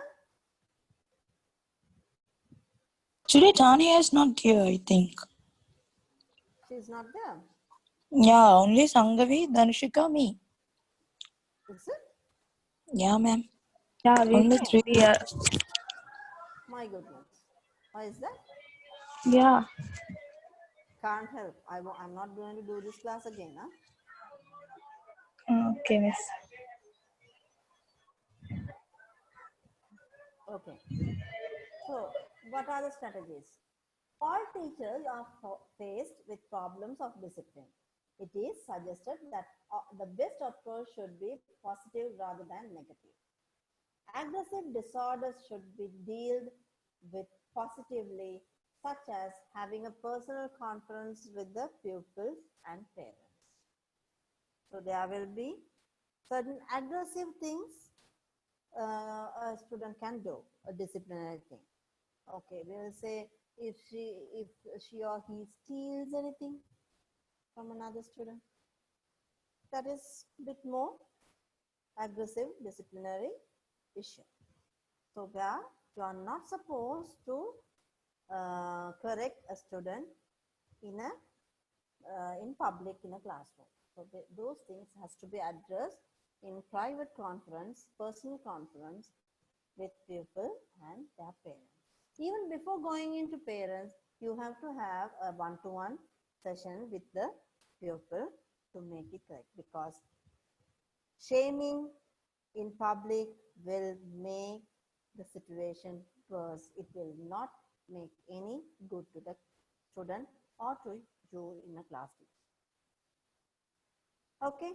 Today Tanya is not here, I think. She's not there. Yeah, only Sangavi, Dhanishika, me. Is it? Yeah, ma'am. Yeah, Only 3. we are. My goodness. Why is that? Yeah. Can't help. I'm not going to do this class again. Huh? Okay, miss. Okay. So what are the strategies? All teachers are faced with problems of discipline. It is suggested that the best approach should be positive rather than negative. Aggressive disorders should be dealt with positively, such as having a personal conference with the pupils and parents. So there will be certain aggressive things a student can do, a disciplinary thing. Okay, we will say if she or he steals anything from another student, that is a bit more aggressive disciplinary issue. So where you are not supposed to correct a student in public in a classroom. So those things has to be addressed in private conference, personal conference with pupil and their parents. Even before going into parents, you have to have a one-to-one session with the pupil to make it correct, because shaming in public will make the situation worse. It will not make any good to the student or to you in a class. Okay.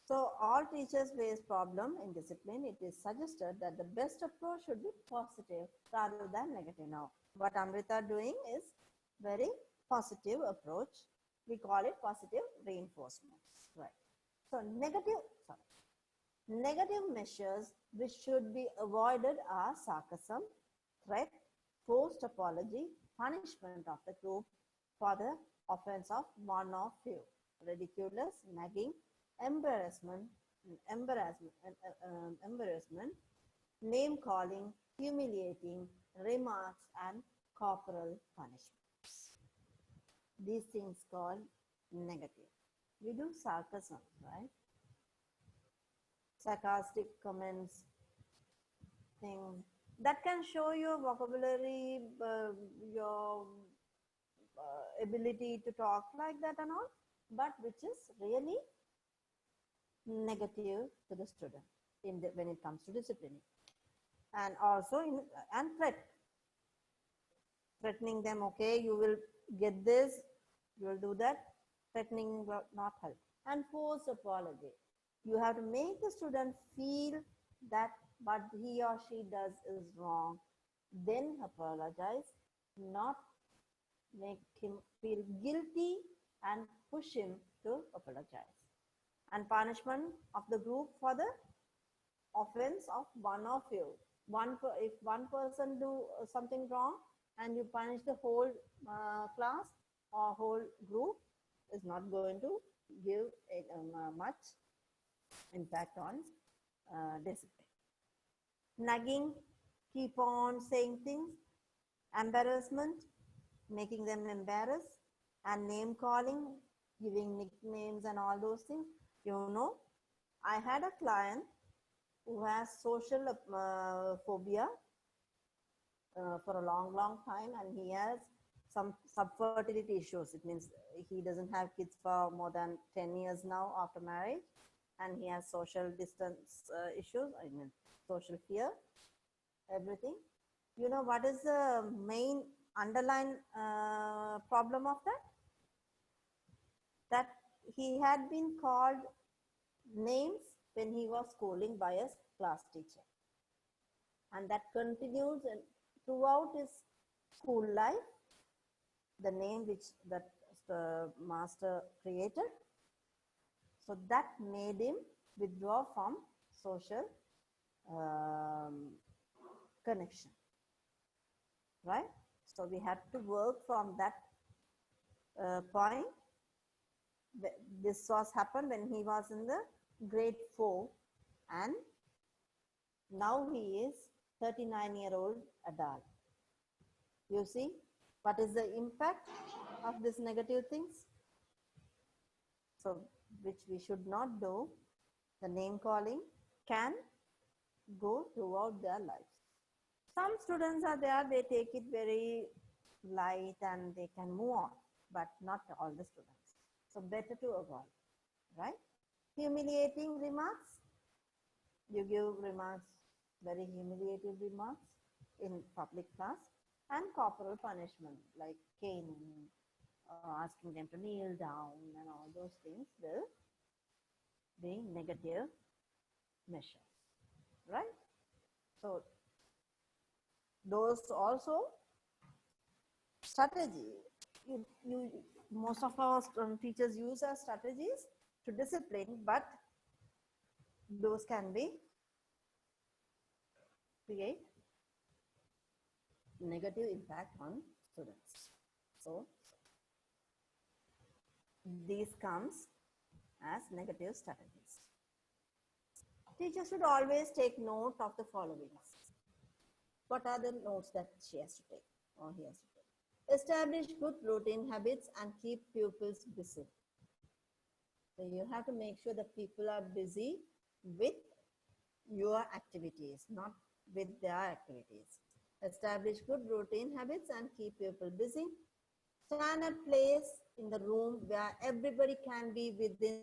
So all teachers face problem in discipline. It is suggested that the best approach should be positive rather than negative. Now, what Amrita doing is very positive approach. We call it positive reinforcement. Right. So negative measures which should be avoided are sarcasm, threat, forced apology, punishment of the group for the offense of one of you, ridiculous, nagging, embarrassment, name calling, humiliating, remarks, and corporal punishments. These things called negative. We do sarcasm, right? Sarcastic comments, things that can show your vocabulary, your ability to talk like that and all, but which is really negative to the student when it comes to disciplining. And also and threatening them, okay, you will get this, you will do that. Threatening will not help. And forced apology. You have to make the student feel that what he or she does is wrong. Then apologize, not make him feel guilty and push him to apologize. And punishment of the group for the offense of one of you. If one person do something wrong and you punish the whole class or whole group, is not going to give much impact on discipline. Nagging, keep on saying things, embarrassment, making them embarrassed, and name calling, giving nicknames and all those things. You know, I had a client who has social phobia for a long time, and he has some subfertility issues. It means he doesn't have kids for more than 10 years now after marriage, and he has social distance issues, I mean social fear, everything. You know what is the main underlying problem of that? That he had been called names when he was schooling by a class teacher, and that continues throughout his school life. The name which that master created, so that made him withdraw from social connection, right? So we had to work from that point. This was happened when he was in the grade 4, and now he is 39-year-old adult. You see what is the impact of these negative things? So which we should not do. The name calling can go throughout their lives. Some students are there, they take it very light and they can move on, but not all the students. So better to avoid, right? Humiliating remarks. You give remarks, very humiliating remarks in public class. And corporal punishment like caning, asking them to kneel down, and all those things will be negative measures, right? So those also strategy. Most of our teachers use as strategies to discipline, but those can be create negative impact on students. So these comes as negative strategies. Teachers should always take note of the following. What are the notes that she has to take or he has to take? Establish good routine habits and keep pupils busy. So you have to make sure that people are busy with your activities, not with their activities. Establish good routine habits and keep people busy. Stand a place in the room where everybody can be within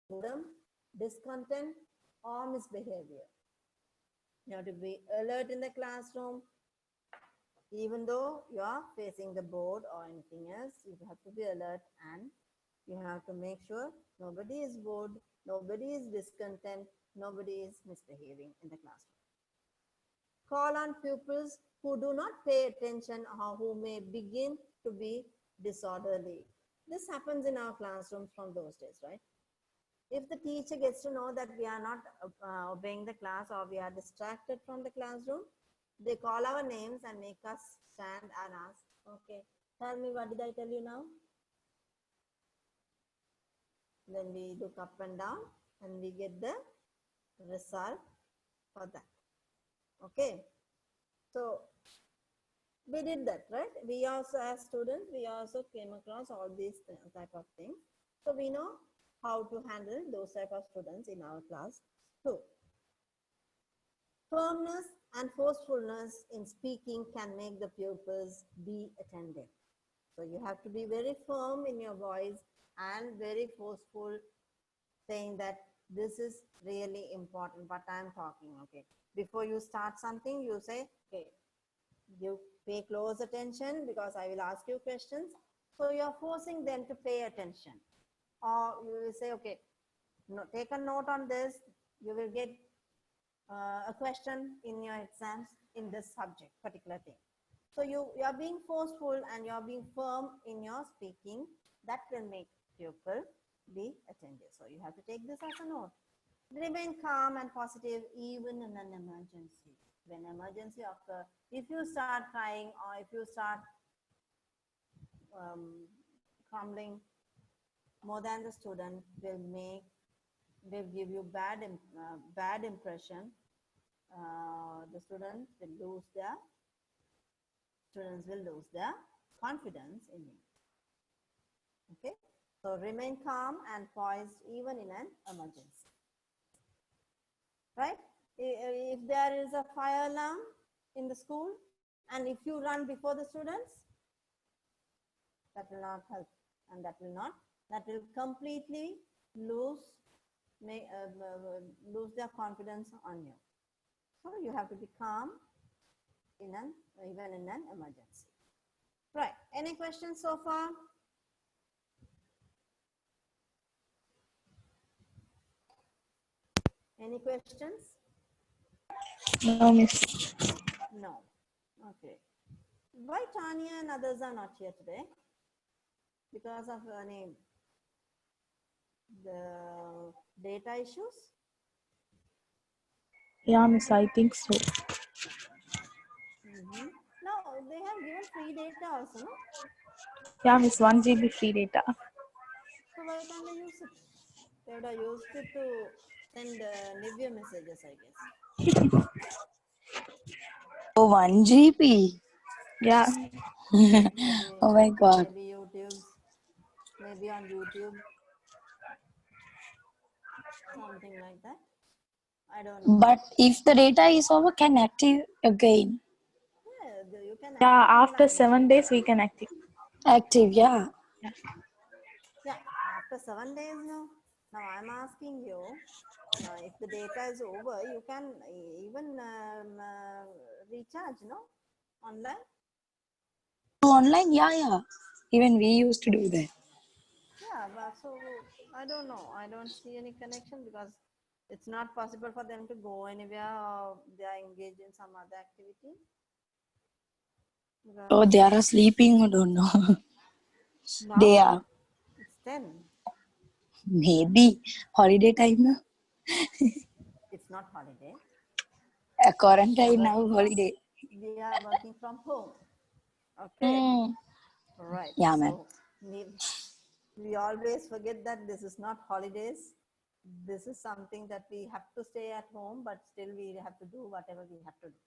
boredom, discontent, or misbehavior. You have to be alert in the classroom. Even though you are facing the board or anything else, you have to be alert, and you have to make sure nobody is bored, nobody is discontent, nobody is misbehaving in the classroom. Call on pupils who do not pay attention or who may begin to be disorderly. This happens in our classrooms from those days, right? If the teacher gets to know that we are not obeying the class or we are distracted from the classroom, they call our names and make us stand and ask, okay, tell me, what did I tell you now? Then we look up and down and we get the result for that. Okay. So We did that, right? We also, as students, we also came across all these type of things. So we know how to handle those type of students in our class too. Firmness and forcefulness in speaking can make the pupils be attentive. So you have to be very firm in your voice and very forceful, saying that this is really important what I'm talking. Okay, before you start something, you say, okay, you pay close attention because I will ask you questions. So you're forcing them to pay attention. Or you will say, okay, no, take a note on this. You will get a question in your exams in this subject, particular thing. So you are being forceful and you are being firm in your speaking. That will make pupil be attentive. So you have to take this as a note. Remain calm and positive even in an emergency. When emergency occurs, if you start crying or if you start crumbling more than the student, will give you bad impression. The students will lose their confidence in you. Okay, so remain calm and poised even in an emergency. Right? If there is a fire alarm in the school and if you run before the students, that will not help, and that will completely lose their confidence on you. So you have to be calm even in an emergency. Right? Any questions so far? Any questions? No, miss. No. Okay. Why Tanya and others are not here today? Because of the data issues? Yeah, miss, I think so. No, they have given free data also, no? Yeah, miss, 1 GB free data. So why can't they use it? They would have used it to send Nivea messages, I guess. Oh, 1 GB. Yeah. Maybe, Oh my God. maybe on YouTube, something like that. I don't know. But if the data is over, can active again. Yeah, you can Yeah, active after online. 7 days we can active. Active, yeah. Yeah. Yeah, after 7 days, no. Now I'm asking you, if the data is over, you can even recharge, no? Online? Online, yeah. Even we used to do that. Yeah, but so I don't know. I don't see any connection because it's not possible for them to go anywhere or they are engaged in some other activity. Oh, Because they are sleeping, I don't know. They now are. it's 10. Maybe holiday time now. It's not holiday. Quarantine now, holiday. We are working from home. Okay. Mm. Right. Yeah, man. So we always forget that this is not holidays. This is something that we have to stay at home, but still we have to do whatever we have to do.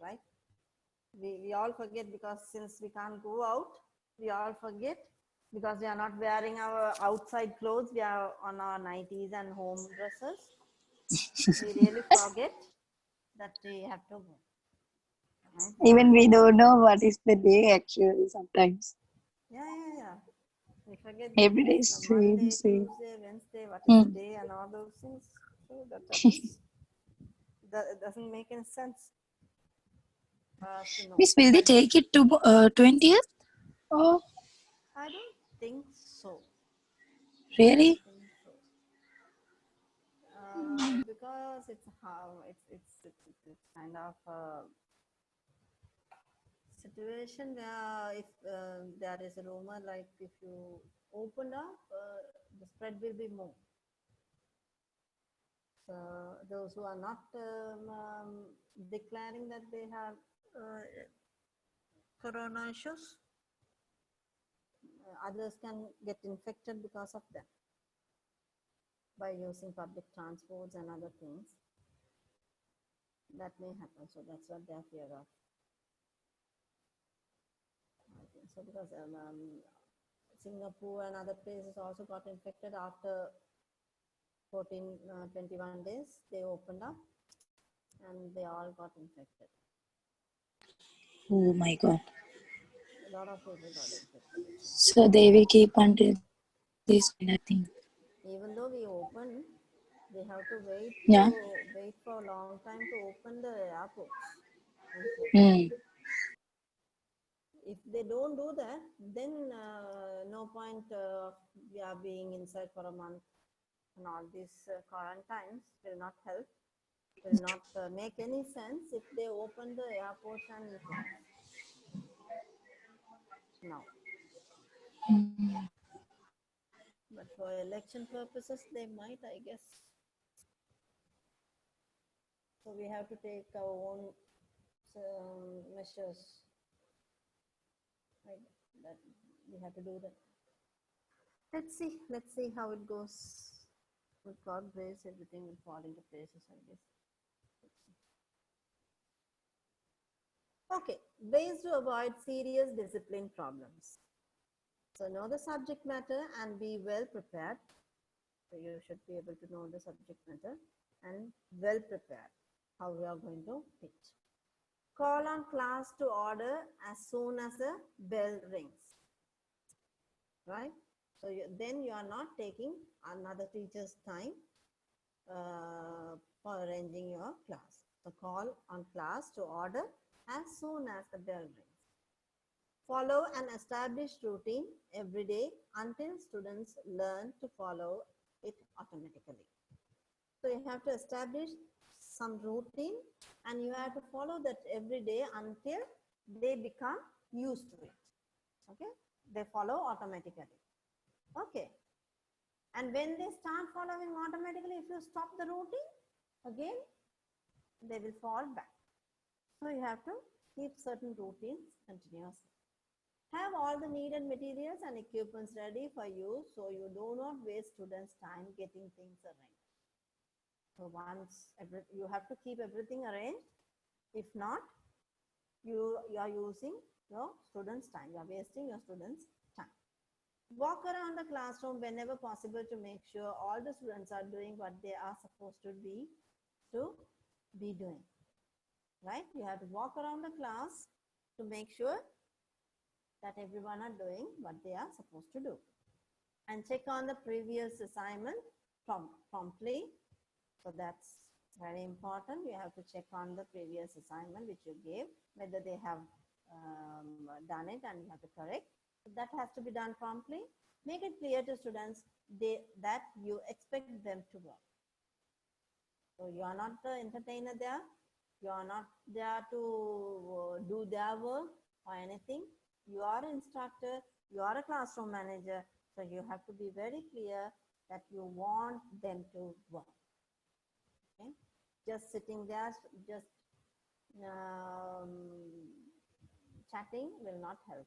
Right? We all forget because since we can't go out, we all forget because we are not wearing our outside clothes. We are on our nighties and home dresses. We really forget that we have to go. Right? Even we don't know what is the day actually sometimes. Yeah. We forget that Every day it's is a same, Monday, same. Tuesday, Wednesday, what is the Mm. day and all those things. So that doesn't make any sense for us to know. Miss, will they take it to 20th? Oh, I don't think so. I don't really? think so. Because it's how it's kind of a situation where if there is a rumor like if you open up, the spread will be more. So those who are not declaring that they have corona issues, others can get infected because of them by using public transports and other things. That may happen. So that's what they are fear of. So because Singapore and other places also got infected after 21 days, they opened up and they all got infected. Oh my God. A lot of people got infected. So they will keep until this kind of thing. Even though we open, they have to Yeah. wait for a long time to open the airports and close. Mm. If they don't do that, then no point we are being inside for a month, and all these quarantines will not help, will not make any sense if they open the airports and close. Now. But for election purposes, they might, I guess. So we have to take our own measures. Right? That we have to do that. Let's see how it goes. With God grace, everything will fall into places, I guess. Okay, ways to avoid serious discipline problems. So know the subject matter and be well prepared. So you should be able to know the subject matter and well prepared how we are going to teach. Call on class to order as soon as the bell rings. Right? So then you are not taking another teacher's time for arranging your class. So call on class to order as soon as the bell rings. Follow an established routine every day until students learn to follow it automatically. So you have to establish some routine and you have to follow that every day until they become used to it. Okay? They follow automatically. Okay. And when they start following automatically, if you stop the routine, again, they will fall back. So you have to keep certain routines continuously. Have all the needed materials and equipments ready for you so you do not waste students' time getting things arranged. So once you have to keep everything arranged. If not, you are using your students' time. You are wasting your students' time. Walk around the classroom whenever possible to make sure all the students are doing what they are supposed to be doing. Right? You have to walk around the class to make sure that everyone are doing what they are supposed to do. And check on the previous assignment promptly. So that's very important. You have to check on the previous assignment which you gave, whether they have done it, and you have to correct. So that has to be done promptly. Make it clear to students that you expect them to work. So you are not the entertainer there. You are not there to do their work or anything. You are an instructor. You are a classroom manager. So you have to be very clear that you want them to work. Okay? Just sitting there, just chatting will not help,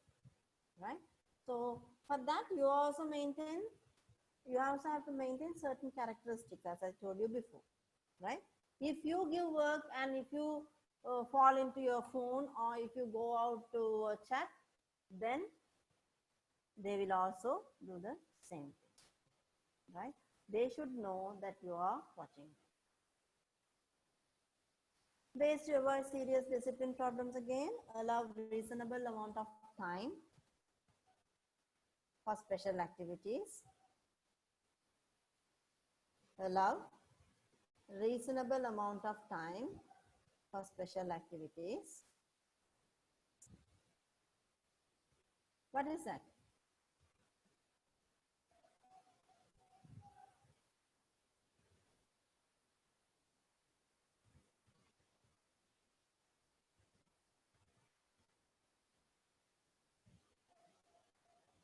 right? So for that, you also have to maintain certain characteristics, as I told you before, right? If you give work and if you fall into your phone or if you go out to chat, then they will also do the same thing, right? They should know that you are watching. Ways to avoid serious discipline problems again, allow reasonable amount of time for special activities. Allow reasonable amount of time for special activities. What is that?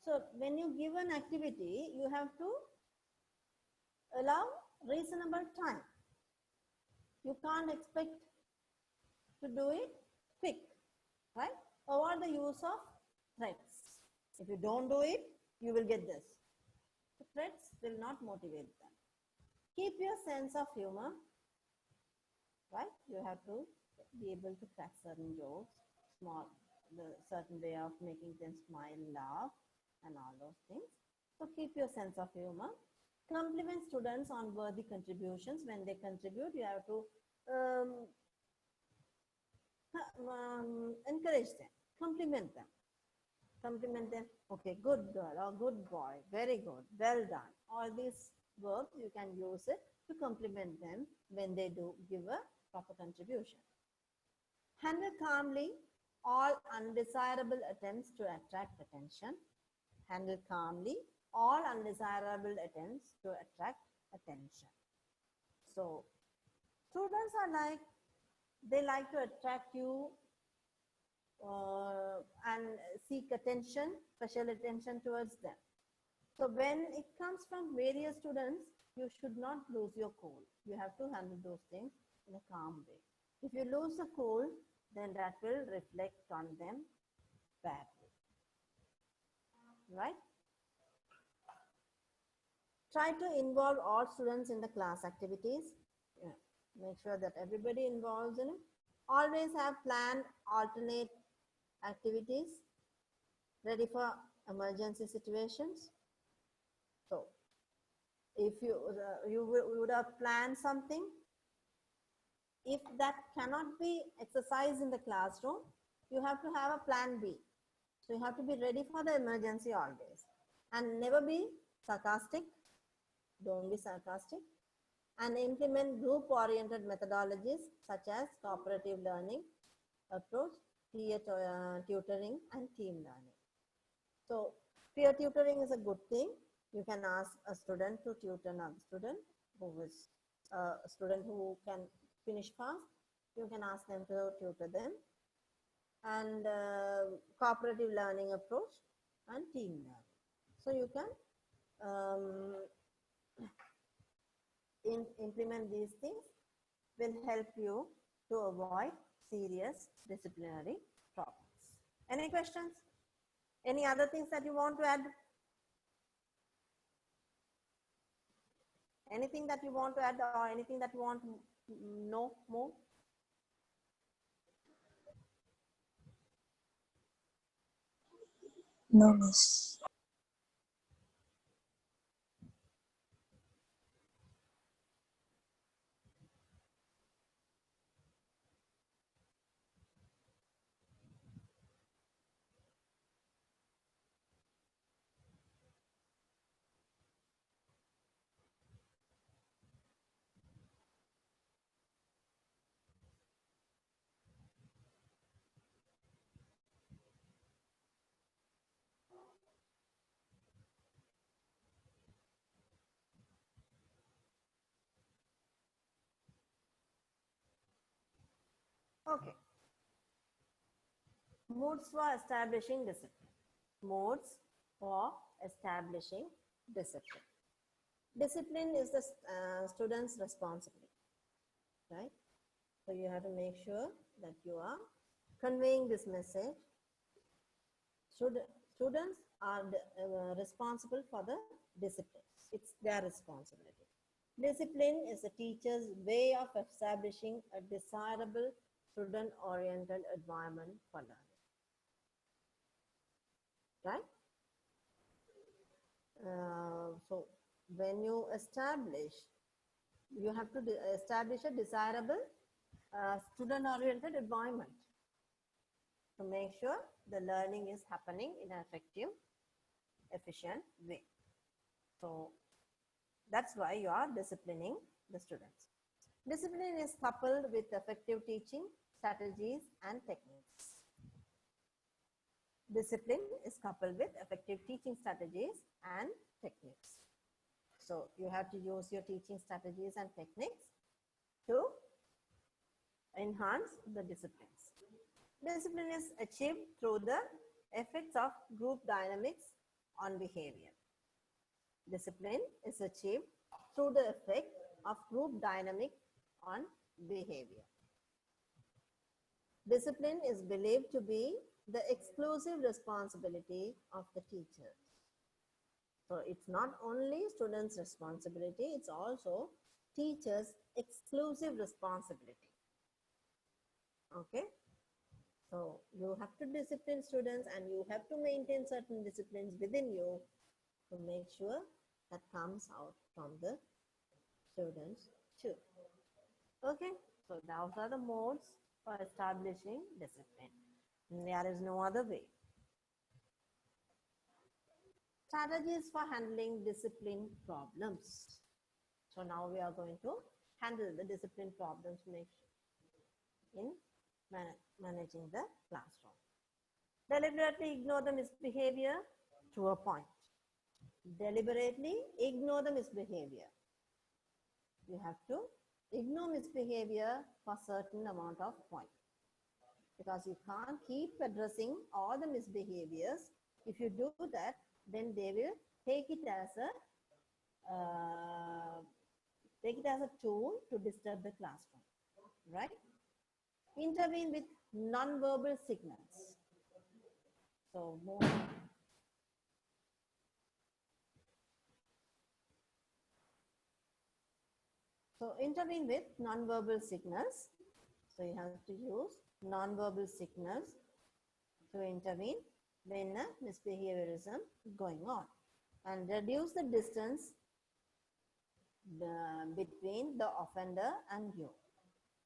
So when you give an activity, you have to allow reasonable time. You can't expect to do it quick, right? Avoid the use of threats. If you don't do it, you will get this. The threats will not motivate them. Keep your sense of humor, right? You have to be able to crack certain jokes, small the certain way of making them smile, laugh, and all those things. So keep your sense of humor. Compliment students on worthy contributions. When they contribute, you have to encourage them, compliment them. Compliment them, okay, good girl or good boy, very good, well done. All these verbs, you can use it to compliment them when they do give a proper contribution. Handle calmly all undesirable attempts to attract attention. Handle calmly all undesirable attempts to attract attention. So, students are like, they like to attract you and seek attention, special attention towards them. So when it comes from various students, you should not lose your cool. You have to handle those things in a calm way. If you lose the cool, then that will reflect on them badly. Right? Try to involve all students in the class activities. Yeah. Make sure that everybody involves in it. Always have planned alternate activities ready for emergency situations. So, if you would have planned something, if that cannot be exercised in the classroom, you have to have a plan B. So you have to be ready for the emergency always, and never be sarcastic. Don't be sarcastic, and implement group-oriented methodologies such as cooperative learning approach, peer tutoring, and team learning. So peer tutoring is a good thing. You can ask a student to tutor another student who is a student who can finish fast. You can ask them to tutor them. And cooperative learning approach and team learning. So you can implement these things, will help you to avoid serious disciplinary problems. Any questions? Any other things that you want to add? Anything that you want to add, or anything that you want to know more? No, miss. Okay. Modes for establishing discipline. Modes for establishing discipline. Discipline is the student's responsibility, right? So you have to make sure that you are conveying this message. Students are responsible for the discipline. It's their responsibility. Discipline is a teacher's way of establishing a desirable student-oriented environment for learning. Right? So when you establish, you have to establish a desirable student-oriented environment to make sure the learning is happening in an effective, efficient way. So that's why you are disciplining the students. Discipline is coupled with effective teaching strategies and techniques. Discipline is coupled with effective teaching strategies and techniques. So you have to use your teaching strategies and techniques to enhance the disciplines. Discipline is achieved through the effects of group dynamics on behavior. Discipline is achieved through the effect of group dynamic on behavior. Discipline is believed to be the exclusive responsibility of the teacher. So it's not only students' responsibility, it's also teachers' exclusive responsibility. Okay? So you have to discipline students and you have to maintain certain disciplines within you to make sure that comes out from the students too. Okay, so those are the modes for establishing discipline. There is no other way. Strategies for handling discipline problems. So now we are going to handle the discipline problems in managing the classroom. Deliberately ignore the misbehavior to a point. Deliberately ignore the misbehavior. You have to ignore misbehavior for certain amount of point, because you can't keep addressing all the misbehaviors. If you do that, then they will take it as a tool to disturb the classroom, right? Intervene with non-verbal signals. So more. So intervene with non-verbal signals. So you have to use non-verbal signals to intervene when a misbehaviorism going on, and reduce the distance between the offender and you.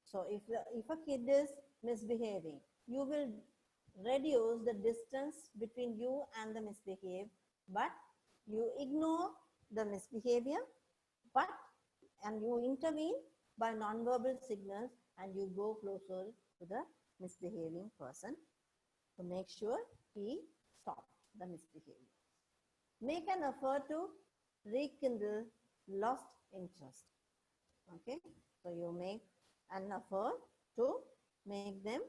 So if a kid is misbehaving, you will reduce the distance between you and the misbehave, but you ignore the misbehavior, and you intervene by non-verbal signals, and you go closer to the misbehaving person to make sure he stops the misbehavior. Make an effort to rekindle lost interest. Okay, so you make an effort to make them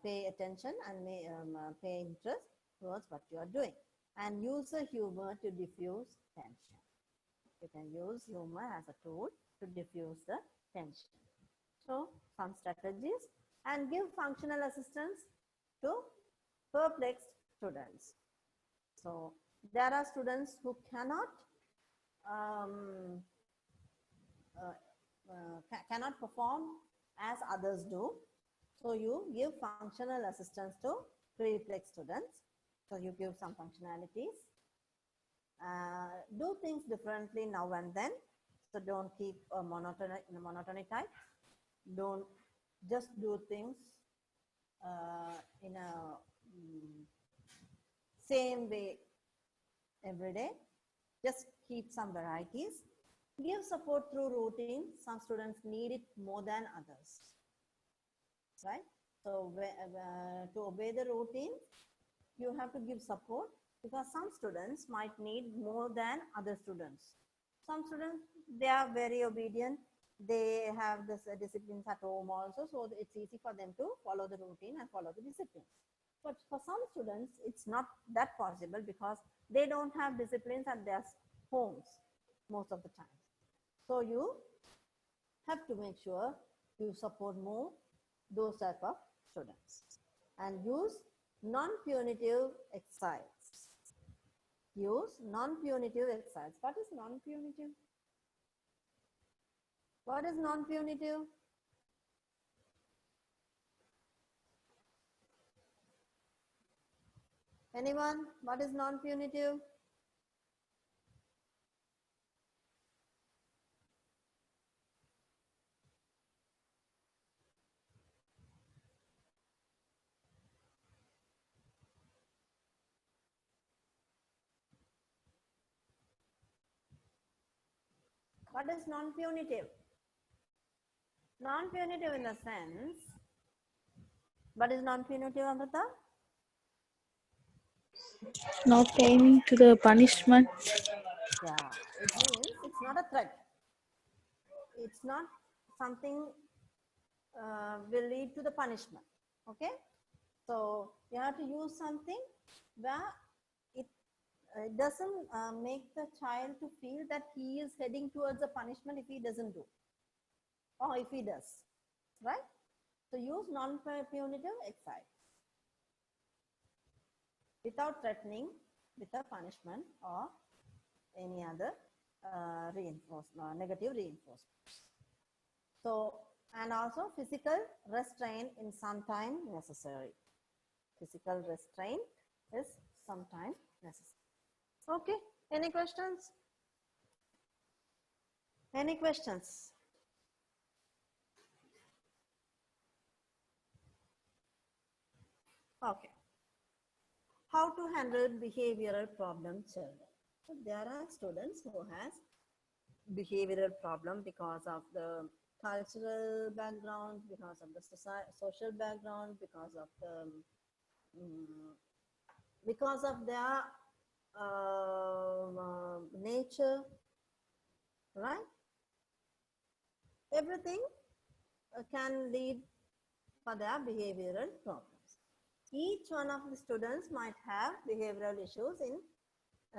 pay attention and pay interest towards what you are doing, and use the humor to diffuse tension. You can use humor as a tool to diffuse the tension. So some strategies, and give functional assistance to perplexed students. So there are students who cannot cannot perform as others do. So you give functional assistance to perplexed students. So you give some functionalities. Do things differently now and then. So don't keep a monotony type. Don't just do things in a same way every day. Just keep some varieties. Give support through routine. Some students need it more than others, right? So to obey the routine, you have to give support, because some students might need more than other students. Some students, they are very obedient. They have this disciplines at home also, so it's easy for them to follow the routine and follow the disciplines. But for some students, it's not that possible, because they don't have disciplines at their homes most of the time. So you have to make sure you support more those type of students, and use non-punitive exercise. Use non-punitive exercise. What is non-punitive? What is non-punitive? Anyone? What is non-punitive? What is non-punitive? Non-punitive in a sense. What is non-punitive, Amrita? Not aiming to the punishment. Yeah, it means it's not a threat. It's not something will lead to the punishment. Okay, so you have to use something where it doesn't make the child to feel that he is heading towards a punishment if he doesn't do, or if he does, right? So use non-punitive exercise without threatening with a punishment or any other reinforcement, negative reinforcement. So, And also physical restraint in sometime necessary. Physical restraint is sometimes necessary. Okay, any questions? Any questions? Okay. How to handle behavioral problem children? So there are students who has behavioral problem because of the cultural background, because of the social background, mm, because of their nature, right? Everything can lead for their behavioral problems. Each one of the students might have behavioral issues in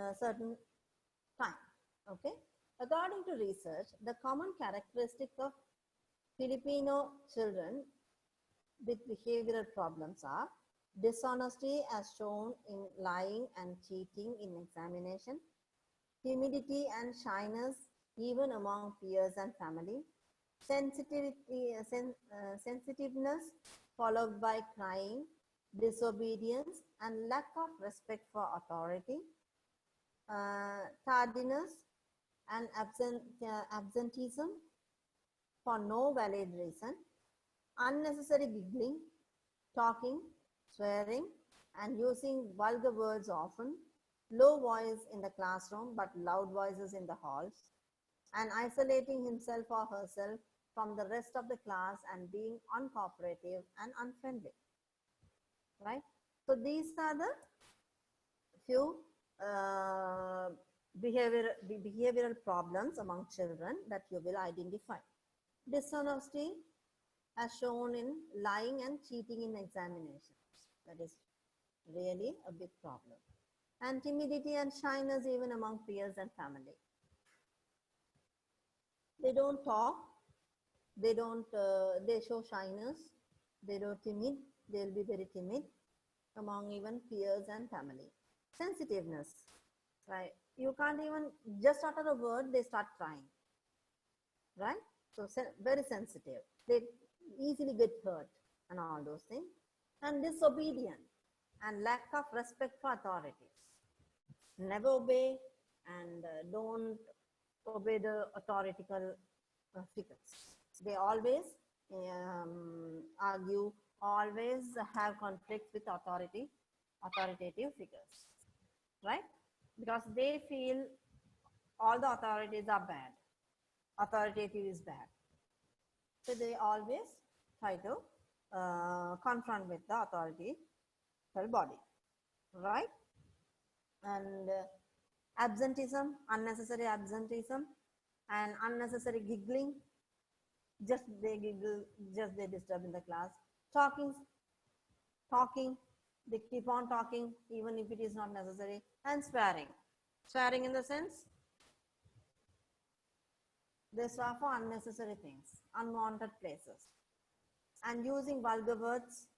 a certain time. Okay. According to research, the common characteristics of Filipino children with behavioral problems are dishonesty as shown in lying and cheating in examination, timidity and shyness even among peers and family, sensitiveness followed by crying, disobedience and lack of respect for authority, tardiness and absenteeism for no valid reason, unnecessary giggling, talking, swearing, and using vulgar words often, low voice in the classroom but loud voices in the halls, and isolating himself or herself from the rest of the class and being uncooperative and unfriendly. Right? So these are the few behavioral problems among children that you will identify. Dishonesty as shown in lying and cheating in examinations. That is really a big problem. And timidity and shyness even among peers and family. They don't talk, they show shyness, they are timid, they'll be very timid among even peers and family. Sensitiveness, right? You can't even just utter a word, they start crying, right? So very sensitive. They easily get hurt and all those things. And disobedient and lack of respect for authorities. Never obey and don't obey the authoritative figures. They always argue, always have conflicts with authoritative figures, right? Because they feel all the authorities are bad. Authoritative is bad. So they always try to confront with the authority body, right? And absenteeism, unnecessary absenteeism, and unnecessary giggling. Just they giggle, just they disturb in the class. Talking, they keep on talking even if it is not necessary. And swearing. Swearing in the sense, they swear for unnecessary things, unwanted places. And using vulgar words,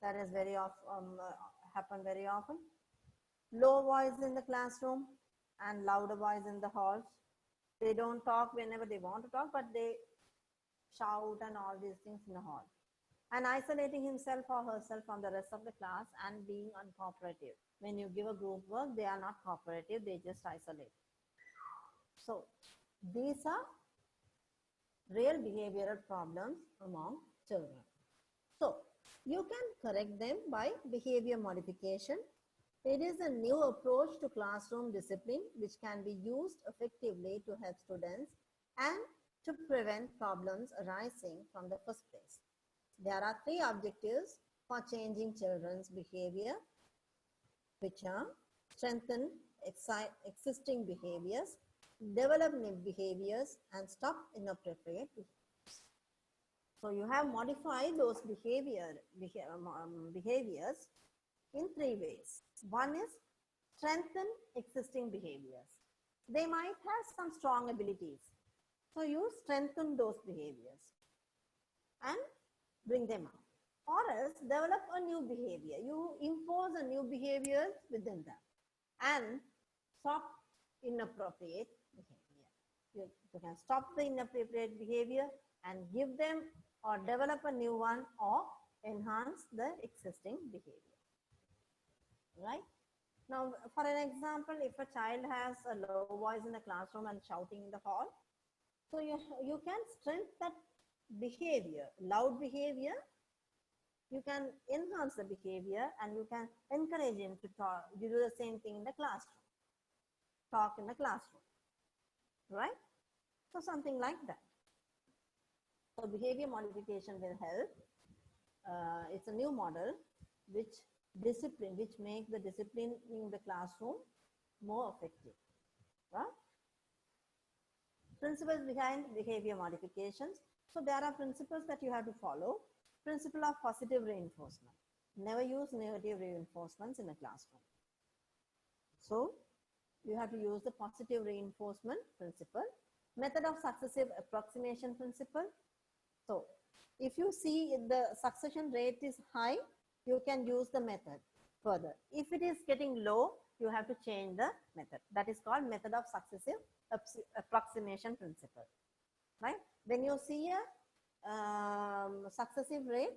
that is very often, happen very often. Low voice in the classroom and louder voice in the halls. They don't talk whenever they want to talk, but they shout and all these things in the hall. And isolating himself or herself from the rest of the class and being uncooperative. When you give a group work, they are not cooperative, they just isolate. So these are real behavioral problems among children. So you can correct them by behavior modification. It is a new approach to classroom discipline which can be used effectively to help students and to prevent problems arising from the first place. There are 3 objectives for changing children's behavior, which are strengthen existing behaviors, develop new behaviors, and stop inappropriate behaviors. So you have modified those behaviors in 3 ways. One is strengthen existing behaviors. They might have some strong abilities. So you strengthen those behaviors and bring them up. Or else develop a new behavior. You impose a new behavior within them and stop inappropriate behavior. You can stop the inappropriate behavior and give them or develop a new one or enhance the existing behavior. Right? Now, for an example, if a child has a low voice in the classroom and shouting in the hall, so you can strengthen that behavior, loud behavior. You can enhance the behavior and you can encourage him to talk. You do the same thing in the classroom. Talk in the classroom. Right? So something like that. So behavior modification will help. It's a new model which make the discipline in the classroom more effective. Right? Principles behind behavior modifications. So there are principles that you have to follow. Principle of positive reinforcement. Never use negative reinforcements in a classroom. So you have to use the positive reinforcement principle. Method of successive approximation principle. So if you see the succession rate is high, you can use the method further. If it is getting low, you have to change the method. That is called method of successive approximation principle. Right? When you see a successive rate,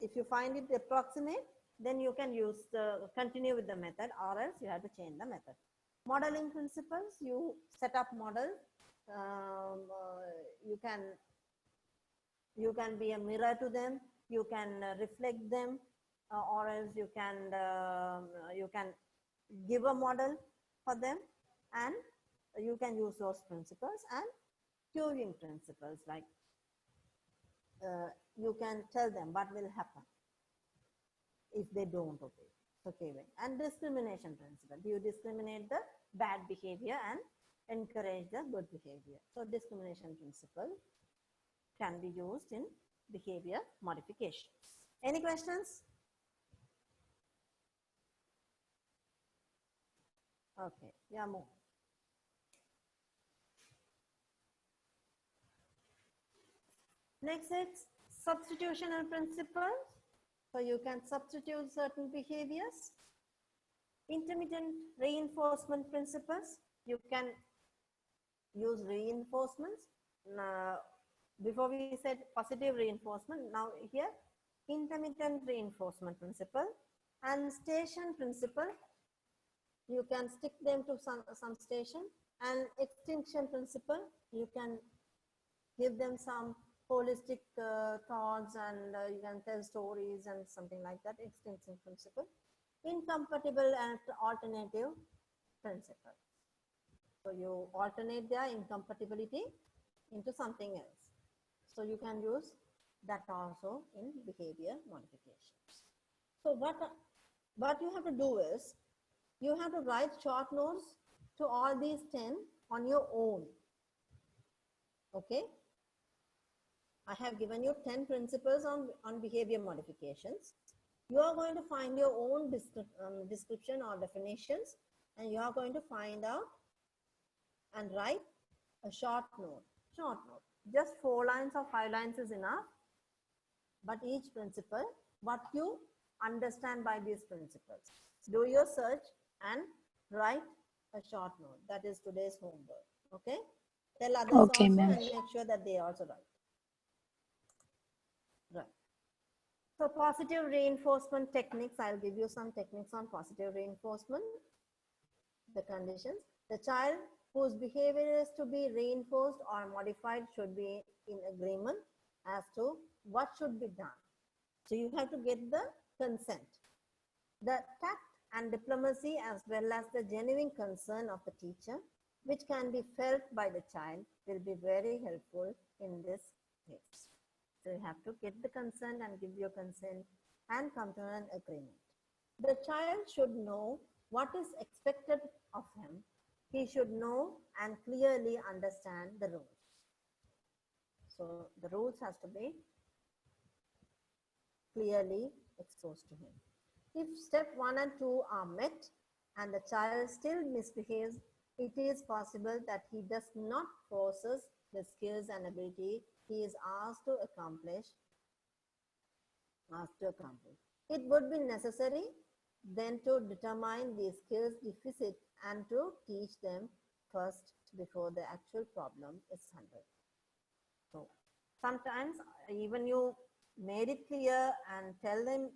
if you find it approximate, then you can continue with the method, or else you have to change the method. Modeling principles, you set up model. You can be a mirror to them. You can reflect them, or else you can give a model for them, and you can use those principles. And cueing principles, like you can tell them what will happen if they don't obey. Okay, and discrimination principle. You discriminate the bad behavior and encourage the good behavior. So discrimination principle can be used in behavior modification. Any questions? Okay, yeah, move. Next is substitutional principles. So you can substitute certain behaviors. Intermittent reinforcement principles. You can use reinforcements. Before we said positive reinforcement, now here intermittent reinforcement principle and station principle. You can stick them to some station, and extinction principle. You can give them some holistic thoughts, and you can tell stories and something like that. Extinction principle. Incompatible and alternative principle. So you alternate their incompatibility into something else. So you can use that also in behavior modifications. So what you have to do is, you have to write short notes to all these 10 on your own. Okay? I have given you 10 principles on behavior modifications. You are going to find your own description or definitions, and you are going to find out and write a short note. Short note. Just 4 lines or 5 lines is enough. But each principle, what you understand by these principles. Do your search and write a short note. That is today's homework. Okay? Tell others Okay, also, ma'am. and make sure that they also write. Right. So positive reinforcement techniques, I'll give you some techniques on positive reinforcement. The conditions. The child whose behavior is to be reinforced or modified should be in agreement as to what should be done. So you have to get the consent. The tact and diplomacy, as well as the genuine concern of the teacher, which can be felt by the child, will be very helpful in this case. So you have to get the consent and give your consent and come to an agreement. The child should know what is expected of him. He should know and clearly understand the rules. So the rules has to be clearly exposed to him. If step 1 and 2 are met and the child still misbehaves, it is possible that he does not possess the skills and ability he is asked to accomplish. It would be necessary then to determine the skills deficit and to teach them first before the actual problem is handled. So sometimes even you made it clear and tell them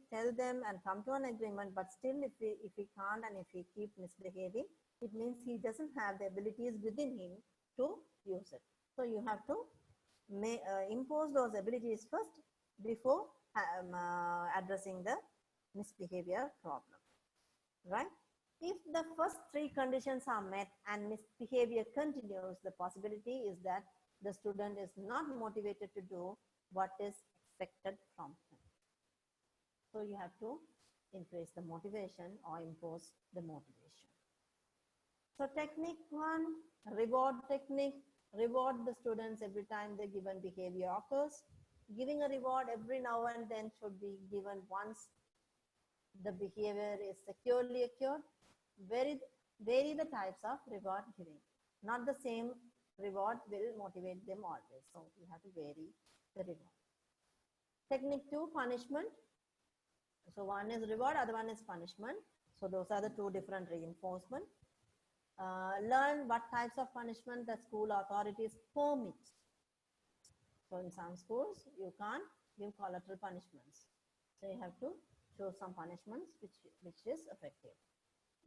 and come to an agreement, but still if he can't and if he keep misbehaving, it means he doesn't have the abilities within him to use it. So you have to impose those abilities first before addressing the misbehavior problem, right? If the first three conditions are met and misbehavior continues, the possibility is that the student is not motivated to do what is expected from him. So you have to increase the motivation or impose the motivation. So technique 1, reward technique. Reward the students every time the given behavior occurs. Giving a reward every now and then should be given once the behavior is securely occurred. Vary the types of reward giving. Not the same reward will motivate them always. So you have to vary the reward. Technique 2, punishment. So one is reward, other one is punishment. So those are the two different reinforcement. Learn what types of punishment the school authorities permit. So in some schools, you can't give collateral punishments. So you have to choose some punishments which is effective.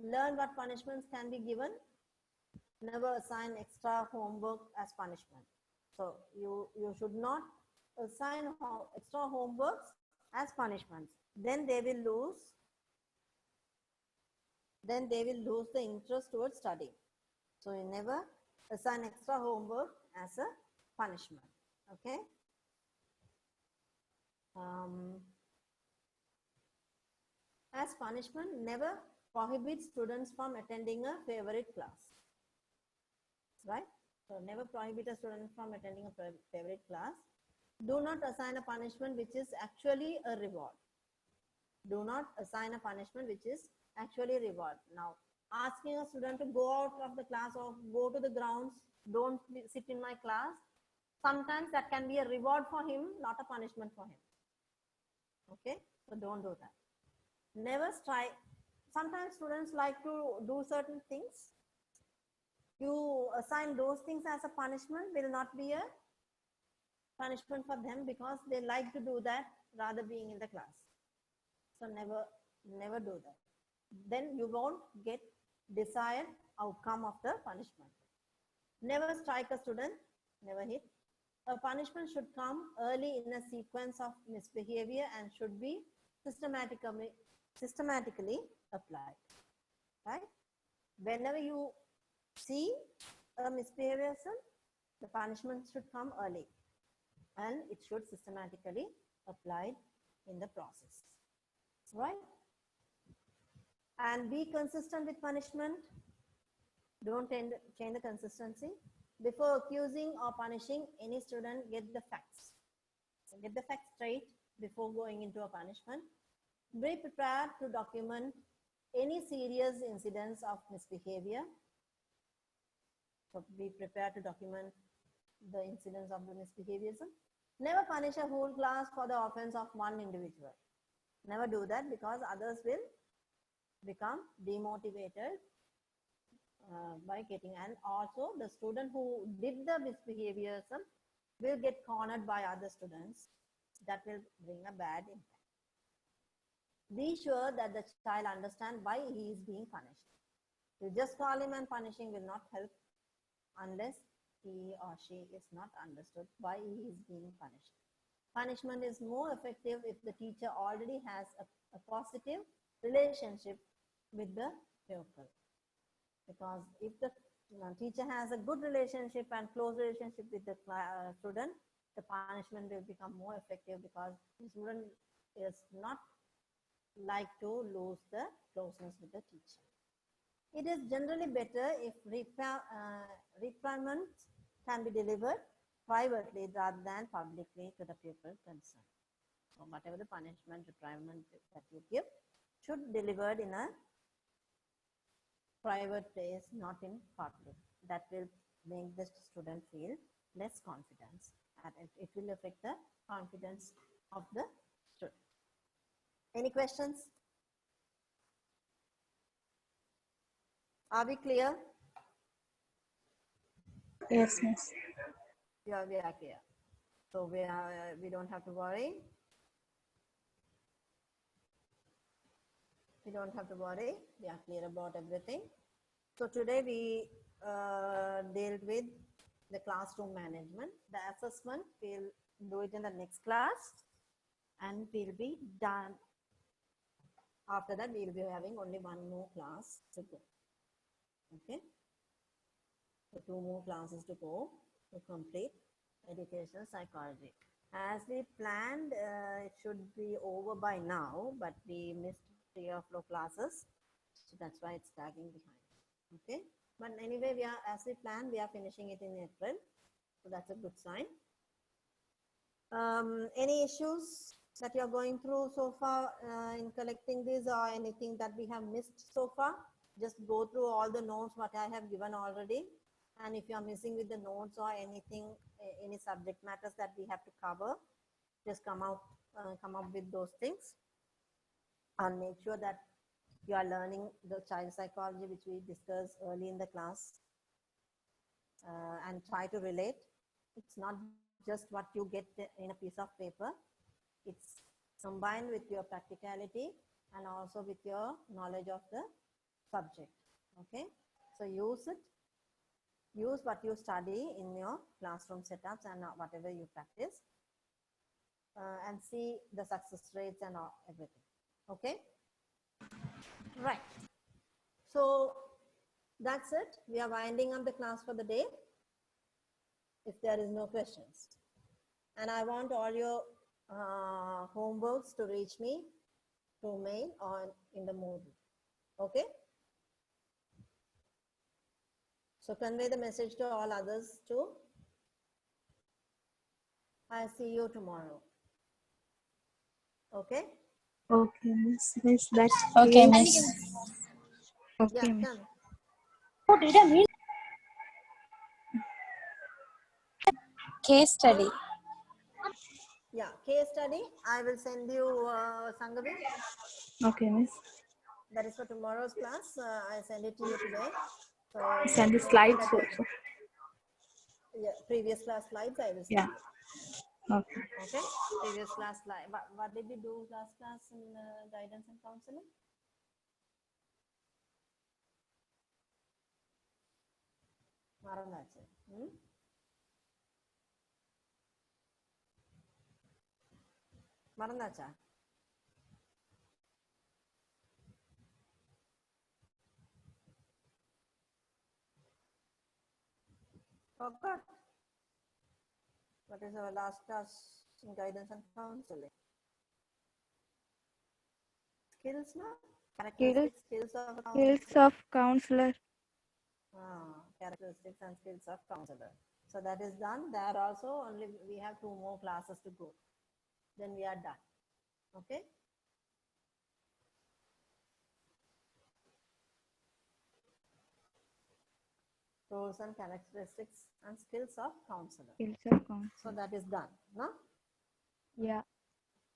Learn what punishments can be given. Never assign extra homework as punishment. So you should not assign extra homeworks as punishments. Then they will lose the interest towards studying. So you never assign extra homework as a punishment. Okay. As punishment, never prohibit students from attending a favorite class. Right? So never prohibit a student from attending a favorite class. Do not assign a punishment which is actually a reward. Do not assign a punishment which is actually a reward. Now, asking a student to go out of the class or go to the grounds, don't sit in my class, sometimes that can be a reward for him, not a punishment for him. Okay, so don't do that. Never strike. Sometimes students like to do certain things. You assign those things as a punishment will not be a punishment for them because they like to do that rather being in the class. So never do that. Then you won't get desired outcome of the punishment. Never strike a student, never hit. A punishment should come early in a sequence of misbehavior and should be systematically applied. Right? Whenever you see a misbehavior, the punishment should come early and it should systematically applied in the process. Right? And be consistent with punishment. Don't change the consistency. Before accusing or punishing any student, get the facts. Get the facts straight before going into a punishment. Be prepared to document any serious incidents of misbehavior. So be prepared to document the incidents of the misbehaviorism. Never punish a whole class for the offense of one individual. Never do that because others will become demotivated by getting, and also the student who did the misbehaviorism will get cornered by other students. That will bring a bad impact. Be sure that the child understands why he is being punished. You just call him and punishing will not help unless he or she is not understood why he is being punished. Punishment is more effective if the teacher already has a positive relationship with the pupil. Because if the teacher has a good relationship and close relationship with the student, the punishment will become more effective because the student is not like to lose the closeness with the teacher. It is generally better if reprimands can be delivered privately rather than publicly to the pupil concerned. So whatever the punishment, reprimand that you give should be delivered in a private place, not in public. That will make the student feel less confidence and it will affect the confidence of the student. Any questions? Are we clear? Yes, miss. We are clear. So we don't have to worry. We don't have to worry. We are clear about everything. So today we dealt with the classroom management. The assessment, we'll do it in the next class and we'll be done. After that, we'll be having only one more class to go. Okay. So 2 more classes to go to complete educational psychology. As we planned, it should be over by now, but we missed 3 or 4 classes. So that's why it's lagging behind. Okay. But anyway, as we planned, we are finishing it in April. So that's a good sign. Any issues that you're going through so far in collecting this, or anything that we have missed so far? Just go through all the notes what I have given already. And if you are missing with the notes or anything, any subject matters that we have to cover, just come up with those things and make sure that you are learning the child psychology which we discussed early in the class, and try to relate. It's not just what you get in a piece of paper. It's combined with your practicality and also with your knowledge of the subject. Okay, so use it. Use what you study in your classroom setups and whatever you practice, and see the success rates and everything. Okay, right. So that's it. We are winding up the class for the day, if there is no questions. And I want all your homeworks to reach me through mail or in the Moodle. Okay? So convey the message to all others too. I'll see you tomorrow. Okay? Okay, miss. Miss, that Okay, is miss. Okay, Yeah, miss. come. Case study. Yeah, case study. I will send you Sangavi. okay, miss. That is for tomorrow's class. I send it to you today. So Send the make sure slides that also. yeah, previous class slides I will send Yeah. you. Okay. Okay, previous class slide. What did we do last class in guidance and counseling? Marandacha. Marandacha. Forgot. What is our last class in guidance and counseling? Skills, no? Characteristics, skills of a counselor. Skills of counselor. Characteristics and skills of counselor. So that is done. There also only we have 2 more classes to go. Then we are done. Okay. Roles and characteristics and skills of counselor. Skills of counselor. So that is done. No? Yeah.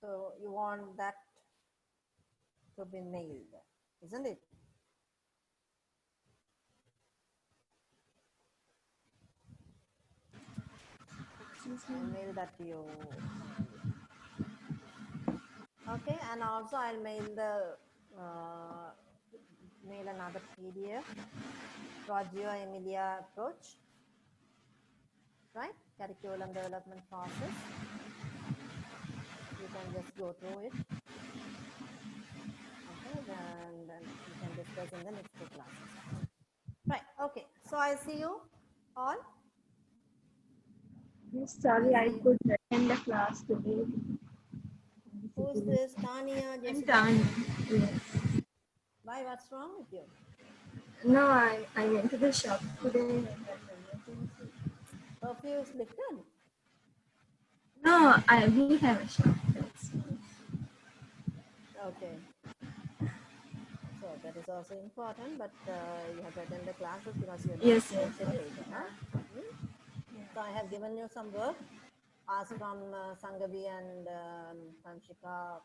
So you want that to be mailed, isn't it? I'll mail that to you. Okay, and also I'll mail another PDF, Roger Emilia approach, right? Curriculum development process. You can just go through it. Okay, then we can discuss in the next 2 classes. Right, okay. So I see you all. Miss, sorry, I could attend the class today. Who's this? Tanya, I'm Jessica? done. Yes. Why, what's wrong with you? No, I went to the shop today. Curfew is lifted. No, we have a shop. That's Okay. So that is also important, but you have to attend the classes because you're yes, not yes. concentrated. Huh? So I have given you some work. Ask from Sangavi and Kanshika